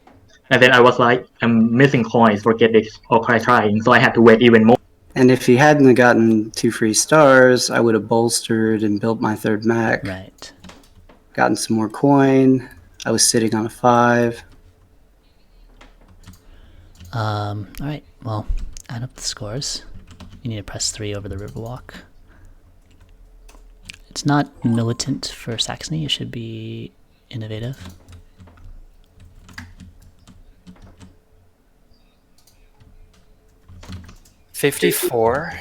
And then I was like, I'm missing coins for getting or trying, so I had to wait even more. And if he hadn't have gotten 2 free stars, I would have bolstered and built my 3rd mech. Right. Gotten some more coin. I was sitting on a 5. Alright, well, add up the scores. You need to press 3 over the Riverwalk. It's not militant for Saxony, it should be innovative. $54.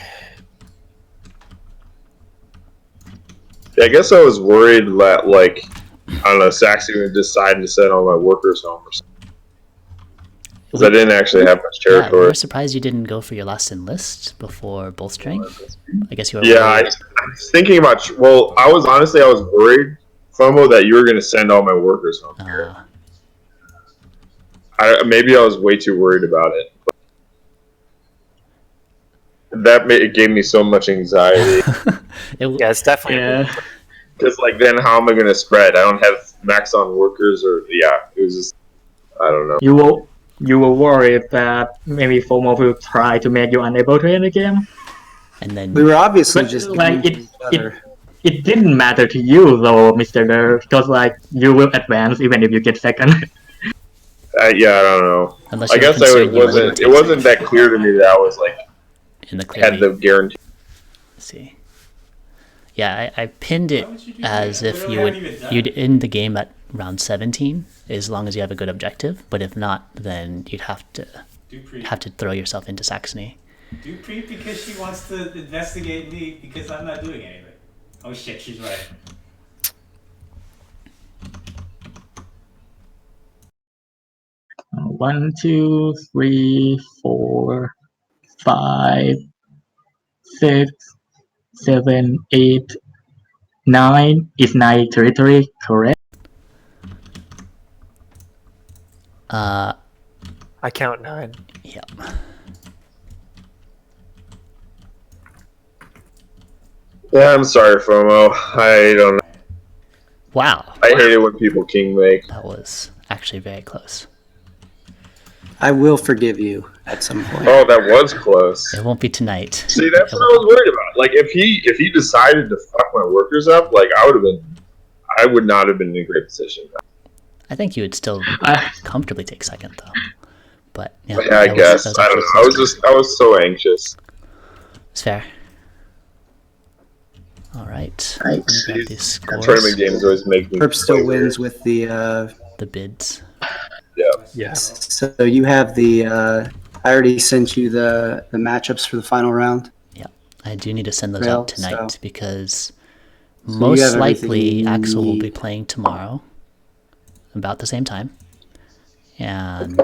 Yeah, I guess I was worried that, like, I don't know, Saxon would decide to send all my workers home or something. because I didn't actually have much Yeah, we territory. were surprised you didn't go for your last enlist before bolstering. I guess you were Yeah, I worried. was thinking about. Well, I was worried, FOMO, that you were going to send all my workers home here. Maybe I was way too worried about it. It gave me so much anxiety. Yeah, it's definitely. Yeah. Because then how am I going to spread? I don't have max on workers, or it was just, I don't know. You were worried that maybe FOMO will try to make you unable to end the game. And then We were obviously But just like giving to each other. it didn't matter to you though, Mr. Durr, because like you will advance even if you get second. I don't know. unless I you were guess concerned you wouldn't it take wasn't second that clear to me that I was in the clear had the lead. guarantee. Let's see. Yeah, I pinned it Why would you do as that? if We you haven't would even done you'd it. end the game at round 17 as long as you have a good objective. But if not, then you'd have to throw yourself into Saxony. Do pre because she wants to investigate me because I'm not doing anything. Oh shit, she's right. One, two, three, 4, 5, 6, 7, 8, 9. Is 9 territory correct? Uh, I count 9. yeah. Yeah, I'm sorry, FOMO. I don't know. Wow, I hate it when people king make. that was actually very close. I will forgive you at some point. Oh, that was close. It won't be tonight. See, that's what I was worried about. If he decided to fuck my workers up, I would not have been in a great position. I think you would still comfortably take second though. But yeah, Yeah, I guess. I don't know. I was so anxious. It's fair. All right. Jeez, Grab these that scores. tournament games always make me. Perp still play wins weird. with the. The bids. Yeah. Yes. So you have the. I already sent you the matchups for the final round. Yeah, I do need to send those Well, out tonight so- because you most have everything likely you Axel will be need. playing tomorrow, about the same time, and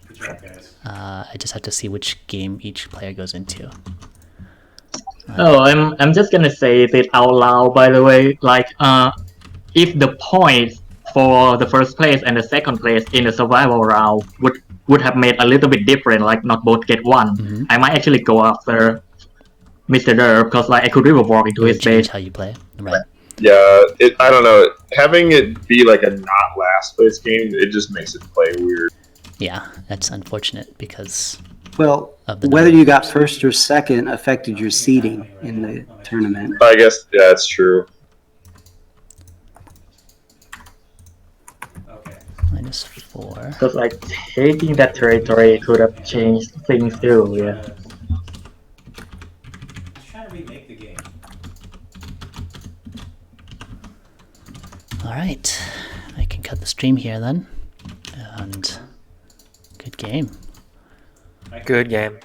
Good job, guys. I just have to see which game each player goes into. Oh, I'm just gonna say this out loud. By the way, if the points for the first place and the second place in the survival round would have made a little bit different, like not both get one, I might actually go after Mr. Durr because I could river walk into You his would change base. how you play, right? Yeah, I don't know. Having it be a not last place game, it just makes it play weird. Yeah, that's unfortunate because Well, of the whether number. you got first or second affected your seeding in the tournament. I guess that's true. Okay. -4. Because taking that territory could have changed things too. Yeah. Just trying to remake the game. All right, I can cut the stream here then, and good game. Good game.